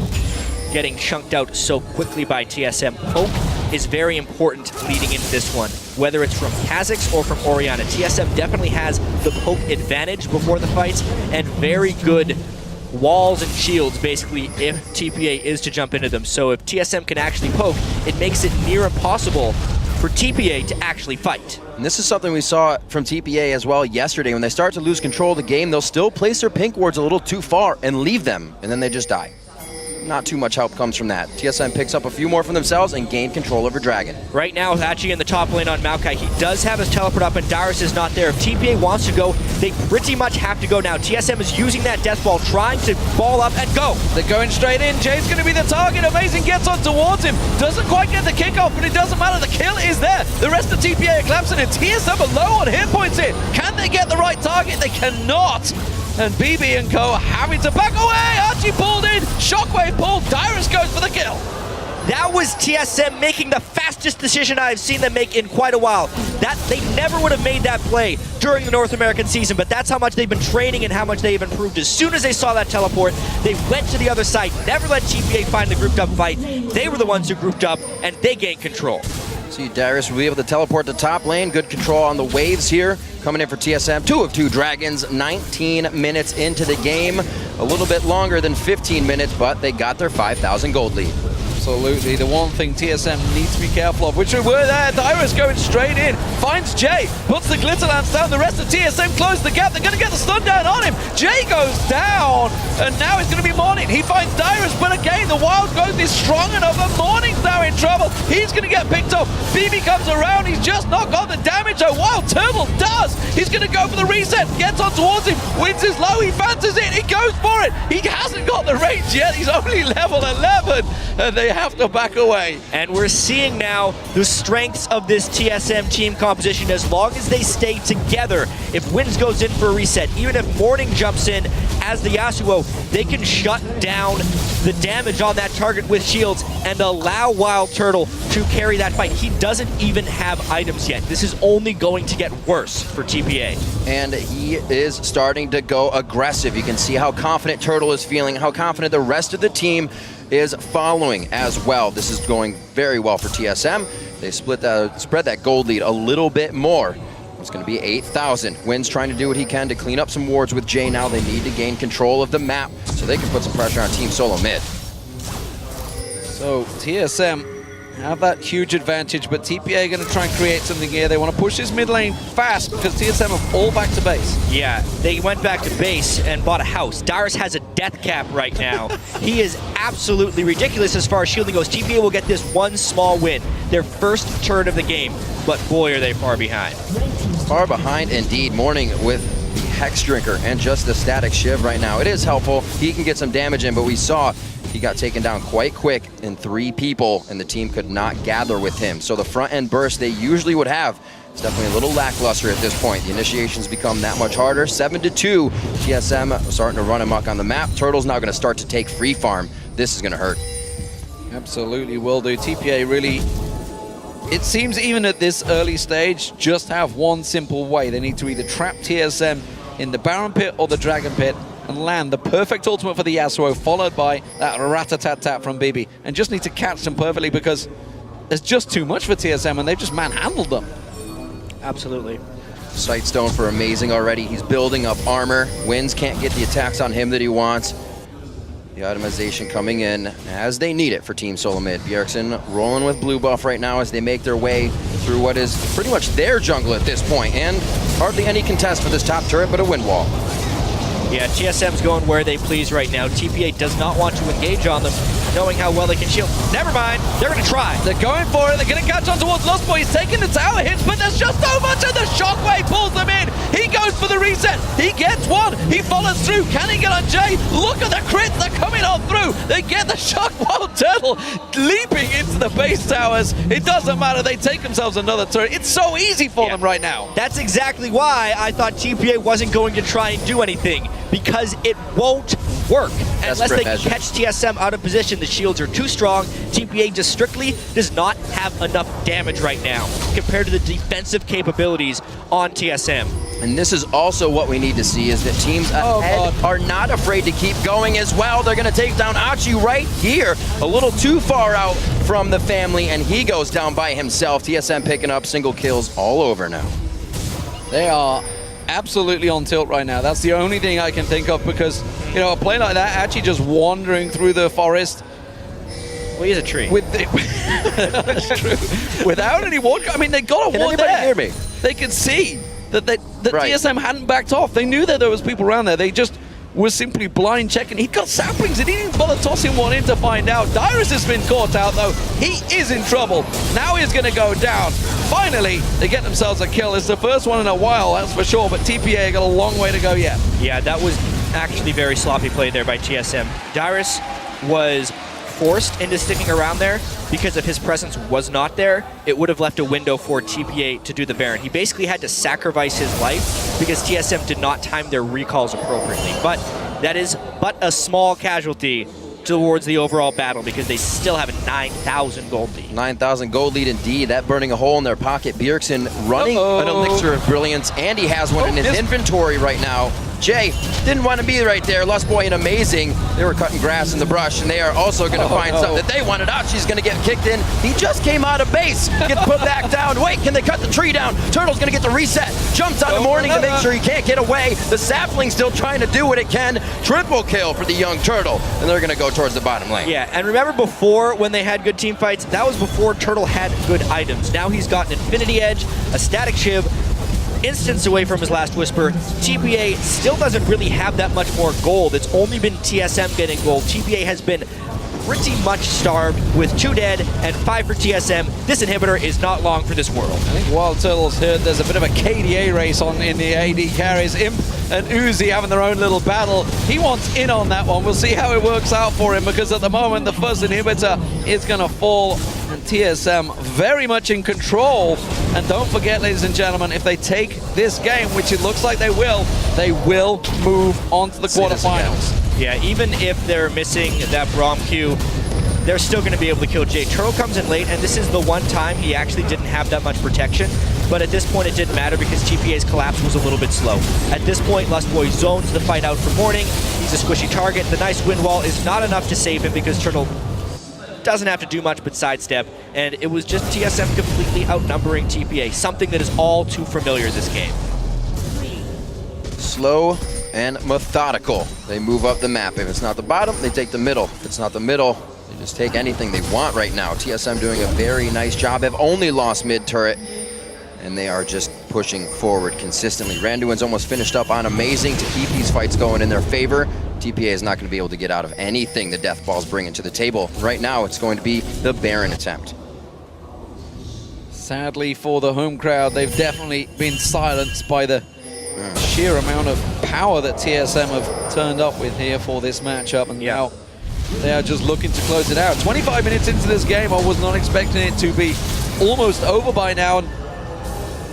getting chunked out so quickly by TSM. Poke is very important leading into this one, whether it's from Kha'Zix or from Orianna. TSM definitely has the poke advantage before the fights, and very good walls and shields, basically, if TPA is to jump into them. So if TSM can actually poke, it makes it near impossible for TPA to actually fight. And this is something we saw from TPA as well yesterday. When they start to lose control of the game, they'll still place their pink wards a little too far and leave them, and then they just die. Not too much help comes from that. TSM picks up a few more for themselves and gain control over Dragon. Right now, Hachi in the top lane on Maokai. He does have his teleport up, and Dyrus is not there. If TPA wants to go, they pretty much have to go now. TSM is using that death ball, trying to ball up and go. They're going straight in. Jay's going to be the target. Amazing gets on towards him. Doesn't quite get the kickoff, but it doesn't matter. The kill is there. The rest of TPA are collapsing, and TSM are low on hit points here. Can they get the right target? They cannot. And BB and co are having to back away. Archie pulled in. Shockwave pulled. Dyrus goes for the kill. That was TSM making the fastest decision I've seen them make in quite a while. That they never would have made that play during the North American season, but that's how much they've been training and how much they've improved. As soon as they saw that teleport, they went to the other side, never let TPA find the grouped up fight. They were the ones who grouped up, and they gained control. See, Dyrus will be able to teleport to top lane. Good control on the waves here. Coming in for TSM, 2 of 2 Dragons, 19 minutes into the game. A little bit longer than 15 minutes, but they got their 5,000 gold lead. Absolutely. The one thing TSM needs to be careful of, which we were there. Dyrus going straight in, finds Jay, puts the glitter lance down. The rest of TSM close the gap. They're going to get the stun down on him. Jay goes down, and now it's going to be Morning. He finds Dyrus, but again, the wild growth is strong enough, and Morning's now in trouble. He's going to get picked up. BB comes around. He's just not got the damage. A Wild Turtle does. He's going to go for the reset. Gets on towards him. Wins his low. He fancies it. He goes for it. He hasn't got the range yet. He's only level 11, and they have to back away. And we're seeing now the strengths of this TSM team composition. As long as they stay together, if Wins goes in for a reset, even if Morning jumps in as the Yasuo, they can shut down the damage on that target with shields and allow Wild Turtle to carry that fight. He doesn't even have items yet. This is only going to get worse for TPA. And he is starting to go aggressive. You can see how confident Turtle is feeling, how confident the rest of the team is following as well. This is going very well for TSM. They spread that gold lead a little bit more. It's going to be 8,000. Wynn's trying to do what he can to clean up some wards with Jay. Now they need to gain control of the map so they can put some pressure on Team SoloMid. So TSM have that huge advantage, but TPA are going to try and create something here. They want to push this mid lane fast because TSM are all back to base. Yeah, they went back to base and bought a house. Dyrus has a death cap right now. He is absolutely ridiculous as far as shielding goes. TPA will get this one small win, their first turn of the game, but boy, are they far behind. Far behind indeed. Morning with the Hex Drinker and just the static Shiv right now. It is helpful. He can get some damage in, but we saw he got taken down quite quick in 3 people, and the team could not gather with him. So the front-end burst they usually would have is definitely a little lackluster at this point. The initiations become that much harder. 7-2, TSM starting to run amok on the map. Turtle's now going to start to take free farm. This is going to hurt. Absolutely will do. TPA really, it seems even at this early stage, just have one simple way. They need to either trap TSM in the Baron Pit or the Dragon Pit and land the perfect ultimate for the Yasuo, followed by that rat-a-tat-tat from BB. And just need to catch them perfectly because there's just too much for TSM and they've just manhandled them. Absolutely. Sightstone for amazing already. He's building up armor. Wynn's can't get the attacks on him that he wants. The itemization coming in as they need it for Team SoloMid. Bjergsen rolling with blue buff right now as they make their way through what is pretty much their jungle at this point, and hardly any contest for this top turret but a wind wall. Yeah, TSM's going where they please right now. TPA does not want to engage on them, knowing how well they can shield. Never mind, they're going to try. They're going for it. They're going to catch on towards Lost Boy. He's taking the tower hits, but there's just so much, and the shockwave pulls them in. He goes for the reset. He gets one. He follows through. Can he get on Jay? Look at the crits. They're coming on through. They get the shock Wild Turtle leaping into the base towers. It doesn't matter. They take themselves another turret. It's so easy for them right now. That's exactly why I thought TPA wasn't going to try and do anything, because it won't work unless they can catch TSM out of position. The shields are too strong. TPA just strictly does not have enough damage right now compared to the defensive capabilities on TSM. And this is also what we need to see, is that teams ahead are not afraid to keep going as well. They're going to take down Achi right here, a little too far out from the family, and he goes down by himself. TSM picking up single kills all over now. They are absolutely on tilt right now. That's the only thing I can think of, because, you know, a play like that, actually just wandering through the forest. Well, he's a tree. That's true. Without any ward, I mean, they got a ward there. Hear me? They could see that TSM hadn't backed off. They knew that there was people around there. They just was simply blind checking. He'd got saplings. He didn't even bother tossing one in to find out. Dyrus has been caught out, though. He is in trouble. Now he's going to go down. Finally, they get themselves a kill. It's the first one in a while, that's for sure, but TPA got a long way to go yet. Yeah, that was actually very sloppy play there by TSM. Dyrus was forced into sticking around there because if his presence was not there, it would have left a window for TPA to do the Baron. He basically had to sacrifice his life because TSM did not time their recalls appropriately. But that is but a small casualty towards the overall battle because they still have a 9,000 gold lead. 9,000 gold lead indeed. That burning a hole in their pocket. Bjergsen running an elixir of brilliance, and he has one in his inventory right now. Jay didn't want to be right there. Lustboy and Amazing, they were cutting grass in the brush, and they are also going to find something that they wanted. She's going to get kicked in. He just came out of base, gets put back down. Wait, can they cut the tree down? Turtle's going to get the reset. Jumps on the morning to make sure he can't get away. The Sapling's still trying to do what it can. Triple kill for the young Turtle, and they're going to go towards the bottom lane. Yeah, and remember before when they had good team fights, that was before Turtle had good items. Now he's got an Infinity Edge, a Static Shiv, instance away from his last Whisper. TPA still doesn't really have that much more gold. It's only been TSM getting gold. TPA has been pretty much starved with 2 dead and 5 for TSM. This inhibitor is not long for this world. I think Wild Turtle's heard there's a bit of a KDA race on in the AD carries. Imp and Uzi having their own little battle. He wants in on that one. We'll see how it works out for him, because at the moment the first inhibitor is going to fall, and TSM very much in control. And don't forget, ladies and gentlemen, if they take this game, which it looks like they will move on to the quarterfinals. Yeah, even if they're missing that Braum Q, they're still going to be able to kill Jay. Turtle comes in late, and this is the one time he actually didn't have that much protection. But at this point, it didn't matter because TPA's collapse was a little bit slow. At this point, Lustboy zones the fight out for Morning. He's a squishy target. The nice wind wall is not enough to save him because Turtle doesn't have to do much but sidestep. And it was just TSM completely outnumbering TPA, something that is all too familiar this game. Slow and methodical. They move up the map. If it's not the bottom, they take the middle. If it's not the middle, they just take anything they want right now. TSM doing a very nice job. They've only lost mid turret, and they are just pushing forward consistently. Randuin's almost finished up on Amazing to keep these fights going in their favor. TPA is not going to be able to get out of anything the Death Ball's bringing to the table. Right now, it's going to be the Baron attempt. Sadly for the home crowd, they've definitely been silenced by the sheer amount of power that TSM have turned up with here for this matchup, and now they are just looking to close it out. 25 minutes into this game, I was not expecting it to be almost over by now, and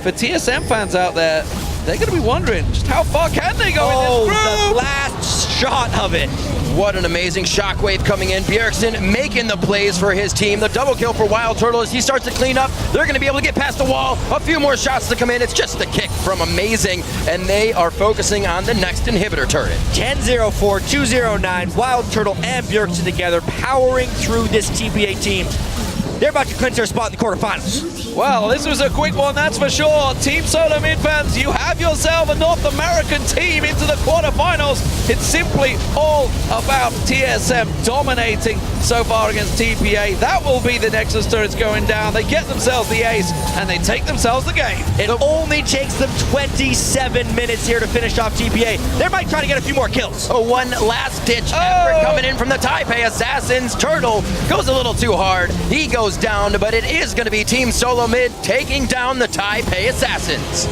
for TSM fans out there, they're going to be wondering just how far can they go in this group? The last shot of it. What an amazing shockwave coming in. Bjergsen making the plays for his team. The double kill for Wild Turtle as he starts to clean up. They're going to be able to get past the wall. A few more shots to come in. It's just the kick from Amazing, and they are focusing on the next inhibitor turret. 10-0-4, 2-0-9, Wild Turtle and Bjergsen together, powering through this TPA team. They're about to clinch their spot in the quarterfinals. Well, this was a quick one, that's for sure. Team SoloMid fans, you have yourself a North American team into the quarterfinals. It's simply all about TSM dominating so far against TPA. That will be the Nexus turrets going down. They get themselves the ace, and they take themselves the game. It only takes them 27 minutes here to finish off TPA. They might try to get a few more kills. One last-ditch effort coming in from the Taipei Assassins. Turtle goes a little too hard. He goes down, but it is going to be Team SoloMid taking down the Taipei Assassins.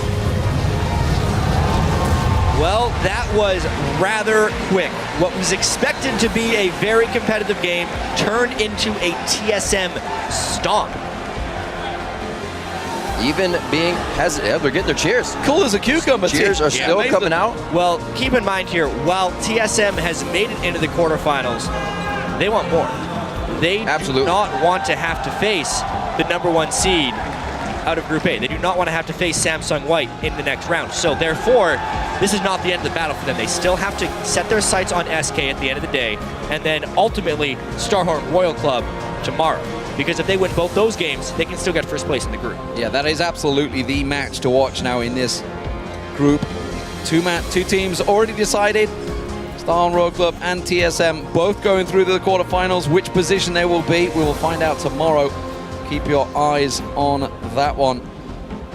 Well, that was rather quick. What was expected to be a very competitive game turned into a TSM stomp. Even being hesitant, they're getting their cheers. Cool as a cucumber. Cheers are still coming out. Well, keep in mind here, while TSM has made it into the quarterfinals, they want more. They do not want to have to face the #1 seed out of Group A. They do not want to have to face Samsung White in the next round. So therefore, this is not the end of the battle for them. They still have to set their sights on SK at the end of the day, and then ultimately Starhorn Royal Club tomorrow. Because if they win both those games, they can still get first place in the group. Yeah, that is absolutely the match to watch now in this group. Two teams already decided. Starhorn Royal Club and TSM both going through to the quarterfinals. Which position they will be, we will find out tomorrow. Keep your eyes on that one.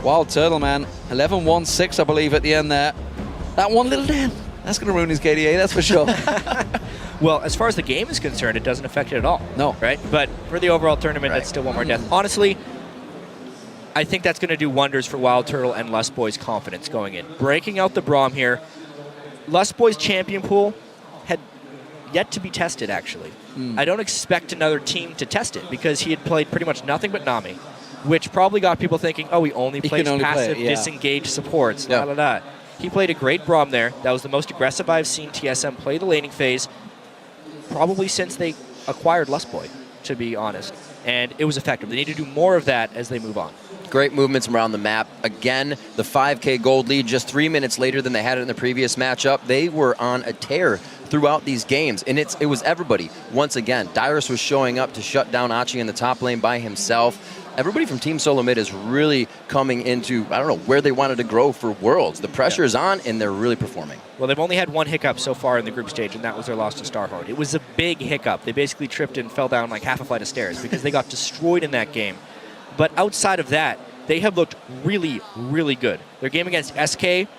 Wild Turtle, man, 11-1-6, I believe, at the end there. That one little Dan, that's going to ruin his KDA, that's for sure. Well, as far as the game is concerned, it doesn't affect it at all. No. Right? But for the overall tournament, that's still one more death. Honestly, I think that's going to do wonders for Wild Turtle and Lustboy's confidence going in. Breaking out the Braum here. Lustboy's champion pool had yet to be tested, actually. I don't expect another team to test it because he had played pretty much nothing but Nami, which probably got people thinking, oh, he only plays passive, disengaged supports. He played a great Braum there. That was the most aggressive I've seen TSM play the laning phase probably since they acquired Lustboy, to be honest. And it was effective. They need to do more of that as they move on. Great movements around the map. Again, the 5K gold lead just 3 minutes later than they had it in the previous matchup. They were on a tear throughout these games, and it was everybody. Once again, Dyrus was showing up to shut down Achi in the top lane by himself. Everybody from Team SoloMid is really coming into, I don't know, where they wanted to grow for Worlds. The pressure is on, and they're really performing. Well, they've only had one hiccup so far in the group stage, and that was their loss to Starhorn. It was a big hiccup. They basically tripped and fell down like half a flight of stairs because they got destroyed in that game. But outside of that, they have looked really, really good. Their game against SK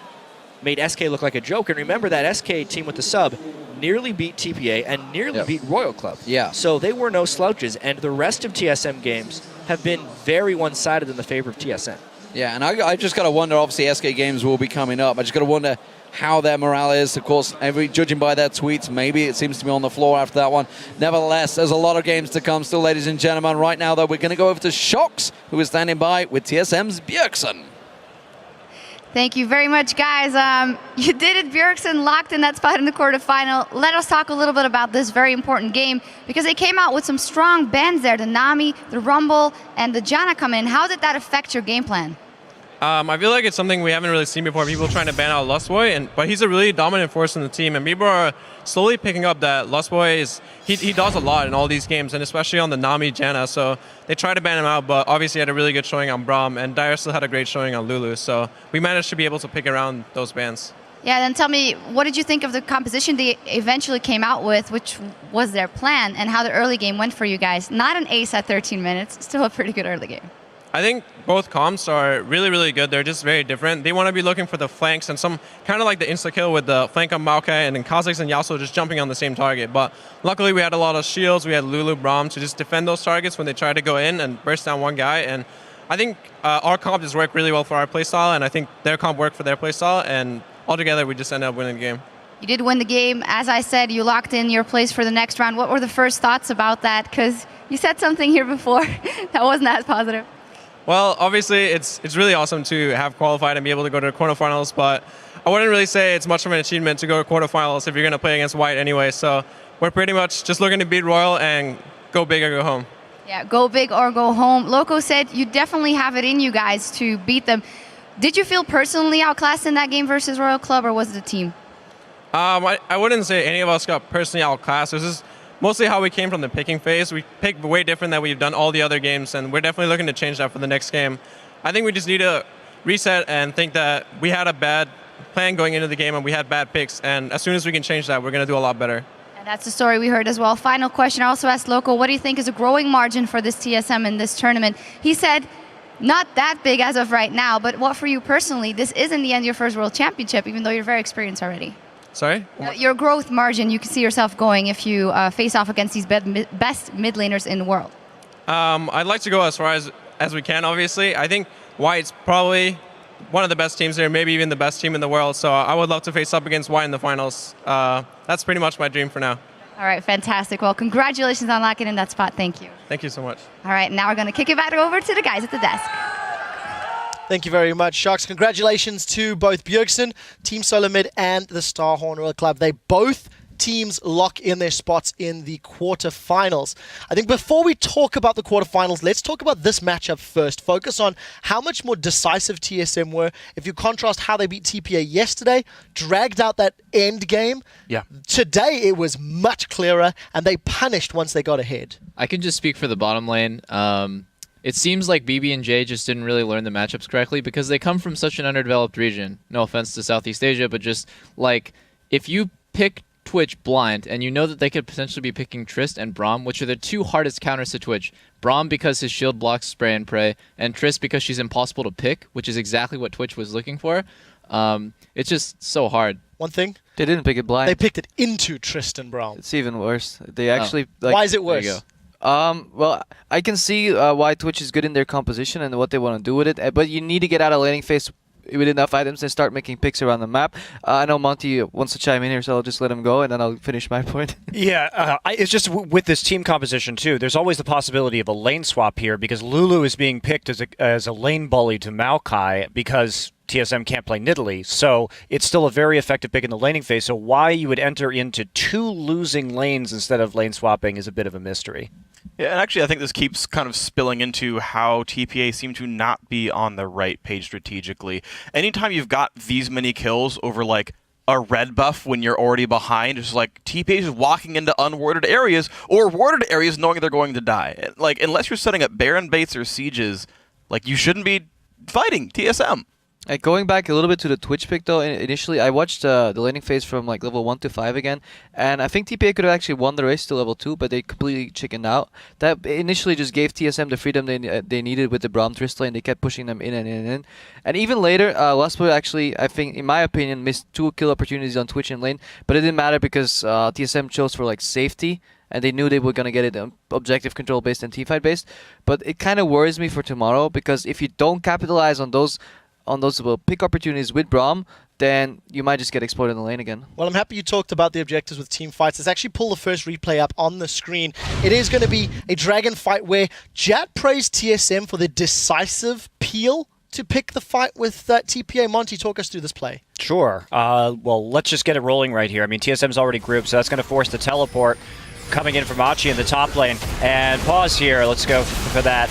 made SK look like a joke. And remember that SK team with the sub nearly beat TPA and nearly beat Royal Club. Yeah. So they were no slouches. And the rest of TSM games have been very one-sided in the favor of TSM. Yeah, and I just got to wonder, obviously SK games will be coming up. I just got to wonder how their morale is. Of course, judging by their tweets, maybe it seems to be on the floor after that one. Nevertheless, there's a lot of games to come still, ladies and gentlemen. Right now, though, we're going to go over to Shox, who is standing by with TSM's Bjergsen. Thank you very much, guys. You did it. Bjergsen locked in that spot in the quarterfinal. Let us talk a little bit about this very important game because they came out with some strong bans there. The Nami, the Rumble, and the Janna come in. How did that affect your game plan? I feel like it's something we haven't really seen before. People trying to ban out Lustboy, but he's a really dominant force in the team, and people are slowly picking up that Lustboy is he does a lot in all these games, and especially on the Nami Janna. So they tried to ban him out, but obviously had a really good showing on Braum, and Dyer still had a great showing on Lulu. So we managed to be able to pick around those bans. Yeah, then tell me, what did you think of the composition they eventually came out with, which was their plan, and how the early game went for you guys? Not an ace at 13 minutes, still a pretty good early game. I think both comps are really, really good. They're just very different. They want to be looking for the flanks and some kind of like the insta-kill with the flank on Maokai and then Kha'Zix and Yasuo just jumping on the same target. But luckily we had a lot of shields. We had Lulu, Braum to just defend those targets when they try to go in and burst down one guy. And I think our comp just worked really well for our playstyle, and I think their comp worked for their playstyle. And altogether, we just ended up winning the game. You did win the game. As I said, you locked in your place for the next round. What were the first thoughts about that? Because you said something here before that wasn't as positive. Well, obviously, it's really awesome to have qualified and be able to go to the quarterfinals, but I wouldn't really say it's much of an achievement to go to quarterfinals if you're going to play against White anyway. So we're pretty much just looking to beat Royal and go big or go home. Yeah, go big or go home. Loco said you definitely have it in you guys to beat them. Did you feel personally outclassed in that game versus Royal Club, or was it the team? I wouldn't say any of us got personally outclassed. This is mostly how we came from the picking phase. We picked way different than we've done all the other games, and we're definitely looking to change that for the next game. I think we just need to reset and think that we had a bad plan going into the game and we had bad picks, and as soon as we can change that, we're going to do a lot better. And that's the story we heard as well. Final question, I also asked Loco, what do you think is a growing margin for this TSM in this tournament? He said, not that big as of right now, but what for you personally? This is in the end your first World Championship, even though you're very experienced already. Sorry? Your growth margin, you can see yourself going if you face off against these best mid laners in the world. I'd like to go as far as we can, obviously. I think White's probably one of the best teams here, maybe even the best team in the world. So I would love to face up against White in the finals. That's pretty much my dream for now. All right, fantastic. Well, congratulations on locking in that spot. Thank you. Thank you so much. All right, now we're going to kick it back over to the guys at the desk. Thank you very much, Shox. Congratulations to both Bjergsen, Team SoloMid, and the Starhorn Royal Club. They both teams lock in their spots in the quarterfinals. I think before we talk about the quarterfinals, let's talk about this matchup first. Focus on how much more decisive TSM were. If you contrast how they beat TPA yesterday, dragged out that end game. Yeah. Today it was much clearer, and they punished once they got ahead. I can just speak for the bottom lane. It seems like BB&J just didn't really learn the matchups correctly because they come from such an underdeveloped region. No offense to Southeast Asia, but just like if you pick Twitch blind and you know that they could potentially be picking Trist and Braum, which are the two hardest counters to Twitch. Braum because his shield blocks spray and pray, and Trist because she's impossible to pick, which is exactly what Twitch was looking for. It's just so hard. One thing, they didn't pick it blind. They picked it into Trist and Braum. It's even worse. They actually why is it worse? There you go. Well, I can see why Twitch is good in their composition and what they want to do with it, but you need to get out of laning phase with enough items and start making picks around the map. I know Monty wants to chime in here, so I'll just let him go and then I'll finish my point. Yeah, it's just with this team composition too, there's always the possibility of a lane swap here because Lulu is being picked as a lane bully to Maokai because TSM can't play Nidalee. So it's still a very effective pick in the laning phase. So why you would enter into 2 losing lanes instead of lane swapping is a bit of a mystery. Yeah, and actually I think this keeps kind of spilling into how TPA seem to not be on the right page strategically. Anytime you've got these many kills over like a red buff when you're already behind, it's like TPA is walking into unwarded areas or warded areas knowing they're going to die. Like, unless you're setting up Baron baits or sieges, like, you shouldn't be fighting TSM. Going back a little bit to the Twitch pick though, initially I watched the laning phase from like level 1 to 5 again, and I think TPA could have actually won the race to level 2, but they completely chickened out. That initially just gave TSM the freedom they needed with the Braum Twist lane. They kept pushing them in and in and in. And even later, Lustboy actually, I think, in my opinion, missed 2 kill opportunities on Twitch and lane, but it didn't matter because TSM chose for like safety, and they knew they were going to get it objective control based and teamfight based. But it kind of worries me for tomorrow, because if you don't capitalize on those pick opportunities with Braum, then you might just get exploded in the lane again. Well, I'm happy you talked about the objectives with team fights. Let's actually pull the first replay up on the screen. It is going to be a dragon fight where Jat praised TSM for the decisive peel to pick the fight with TPA. Monty, talk us through this play. Sure. Well, let's just get it rolling right here. I mean, TSM's already grouped, so that's going to force the teleport coming in from Achi in the top lane. And pause here. Let's go for that.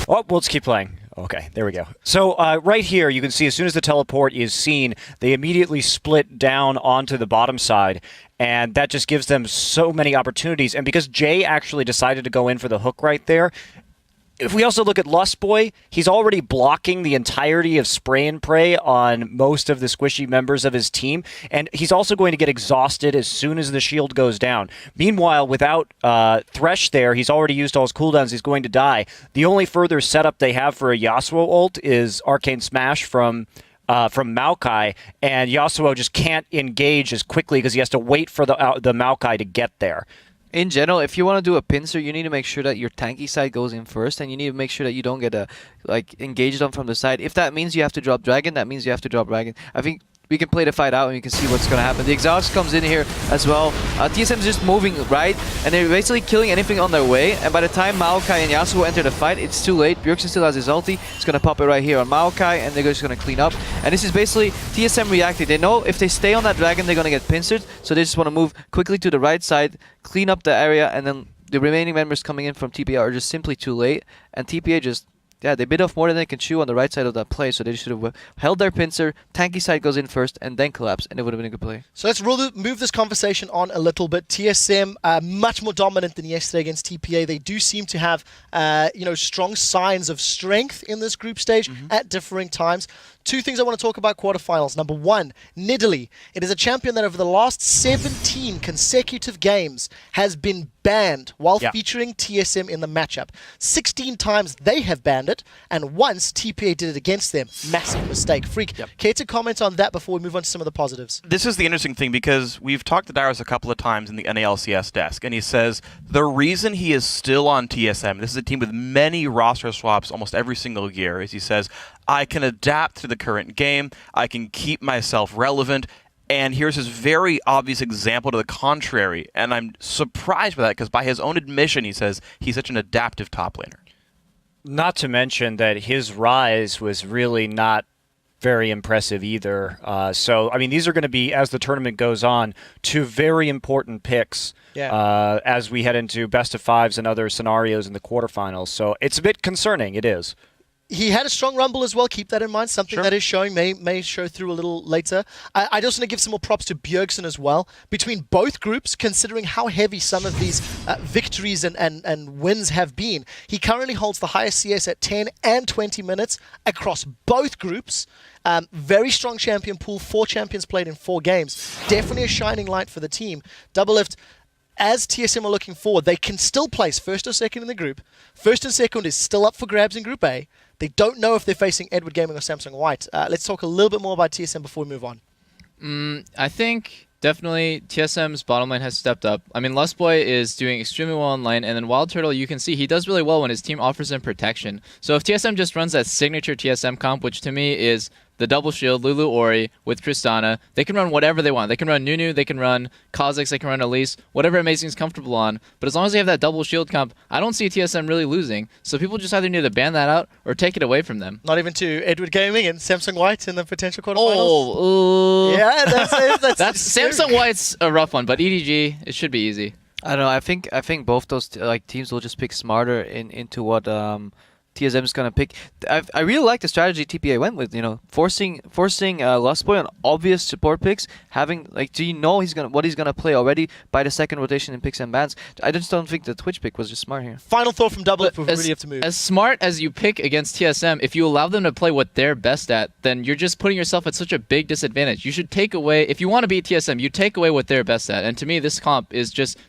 Oh, let's keep playing. Okay, there we go. So right here, you can see as soon as the teleport is seen, they immediately split down onto the bottom side, and that just gives them so many opportunities. And because Jay actually decided to go in for the hook right there, if we also look at Lustboy, he's already blocking the entirety of spray and pray on most of the squishy members of his team, and he's also going to get exhausted as soon as the shield goes down. Meanwhile, without Thresh there, he's already used all his cooldowns, he's going to die. The only further setup they have for a Yasuo ult is Arcane Smash from Maokai, and Yasuo just can't engage as quickly because he has to wait for the Maokai to get there. In general, if you want to do a pincer, you need to make sure that your tanky side goes in first, and you need to make sure that you don't get engaged on from the side. If that means you have to drop Dragon, that means you have to drop Dragon. I think we can play the fight out and you can see what's going to happen. The exhaust comes in here as well. TSM is just moving right, and they're basically killing anything on their way. And by the time Maokai and Yasuo enter the fight, it's too late. Bjergsen still has his ulti. It's going to pop it right here on Maokai, and they're just going to clean up. And this is basically TSM reacting. They know if they stay on that dragon, they're going to get pincered. So they just want to move quickly to the right side, clean up the area, and then the remaining members coming in from TPA are just simply too late. And TPA just... yeah, they bit off more than they can chew on the right side of that play, so they should have held their pincer, tanky side goes in first, and then collapse, and it would have been a good play. So let's move this conversation on a little bit. TSM, much more dominant than yesterday against TPA. They do seem to have, strong signs of strength in this group stage at differing times. 2 things I want to talk about quarterfinals. Number 1, Nidalee. It is a champion that over the last 17 consecutive games has been banned while featuring TSM in the matchup. 16 times they have banned it, and once TPA did it against them. Massive mistake. Freak, care to comment on that before we move on to some of the positives? This is the interesting thing, because we've talked to Dyrus a couple of times in the NALCS desk, and he says the reason he is still on TSM, this is a team with many roster swaps almost every single year, is he says, I can adapt to the current game, I can keep myself relevant, and here's his very obvious example to the contrary, and I'm surprised by that, because by his own admission, he says he's such an adaptive top laner. Not to mention that his rise was really not very impressive either. So, I mean, these are going to be, as the tournament goes on, 2 very important picks as we head into best of 5s and other scenarios in the quarterfinals. So it's a bit concerning, it is. He had a strong rumble as well. Keep that in mind. Something that is showing may show through a little later. I just want to give some more props to Bjergsen as well. Between both groups, considering how heavy some of these victories and wins have been, he currently holds the highest CS at 10 and 20 minutes across both groups. Very strong champion pool. 4 champions played in 4 games. Definitely a shining light for the team. Doublelift, as TSM are looking forward, they can still place first or second in the group. First and second is still up for grabs in Group A. They don't know if they're facing Edward Gaming or Samsung White. Let's talk a little bit more about TSM before we move on. I think definitely TSM's bottom lane has stepped up. I mean, Lustboy is doing extremely well in lane, and then Wild Turtle, you can see he does really well when his team offers him protection. So if TSM just runs that signature TSM comp, which to me is the double shield, Lulu Ori with Tristana. They can run whatever they want. They can run Nunu, they can run Kha'Zix, they can run Elise, whatever Amazing is comfortable on. But as long as they have that double shield comp, I don't see TSM really losing. So people just either need to ban that out or take it away from them. Not even to Edward Gaming and Samsung White in the potential quarterfinals? Oh, yeah, that's Samsung White's a rough one, but EDG, it should be easy. I don't know. I think both those teams will just pick smarter into what TSM is gonna pick. I really like the strategy TPA went with. Forcing Lustboy on obvious support picks. Having do you know what he's gonna play already by the second rotation in picks and bans? I just don't think the Twitch pick was just smart here. Final thought from Double before we really have to move. As smart as you pick against TSM, if you allow them to play what they're best at, then you're just putting yourself at such a big disadvantage. You should take away, if you want to beat TSM, you take away what they're best at. And to me, this comp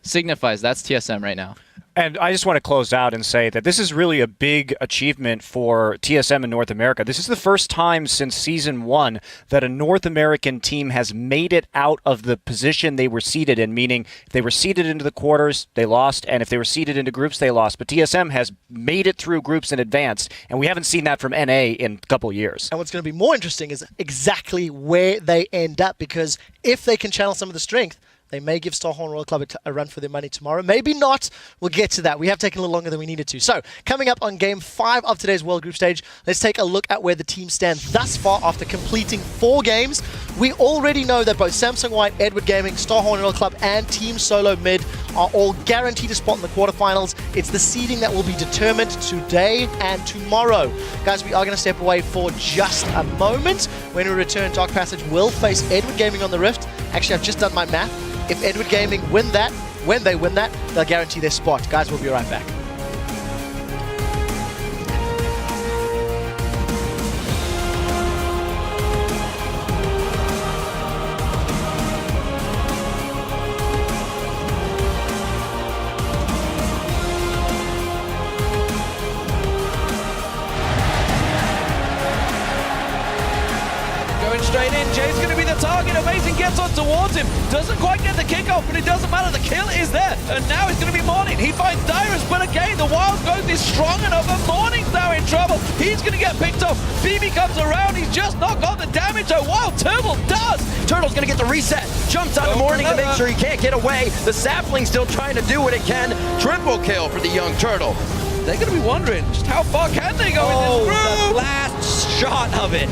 signifies that's TSM right now. And I just want to close out and say that this is really a big achievement for TSM in North America. This is the first time since Season 1 that a North American team has made it out of the position they were seeded in, meaning if they were seeded into the quarters, they lost, and if they were seeded into groups, they lost. But TSM has made it through groups and advanced, and we haven't seen that from NA in a couple years. And what's going to be more interesting is exactly where they end up, because if they can channel some of the strength, they may give Starhorn Royal Club a run for their money tomorrow. Maybe not. We'll get to that. We have taken a little longer than we needed to. So, coming up on Game 5 of today's World Group Stage, let's take a look at where the teams stand thus far after completing 4 games. We already know that both Samsung White, Edward Gaming, Starhorn Royal Club, and Team SoloMid are all guaranteed a spot in the quarterfinals. It's the seeding that will be determined today and tomorrow. Guys, we are going to step away for just a moment. When we return, Dark Passage will face Edward Gaming on the Rift. Actually, I've just done my math. If Edward Gaming when they win that, they'll guarantee their spot. Guys, we'll be right back. Straight in, Jay's going to be the target. Amazing gets on towards him. Doesn't quite get the kickoff, but it doesn't matter. The kill is there. And now it's going to be Morning. He finds Dyrus, but again, the Wild Growth is strong enough. And Morning's now in trouble. He's going to get picked off. BB comes around. He's just not got the damage. Oh, wow, Turtle does. Turtle's going to get the reset. Jumps out of Morning to make sure he can't get away. The Sapling's still trying to do what it can. Triple kill for the young Turtle. They're going to be wondering just how far can they go in this group? The last shot of it.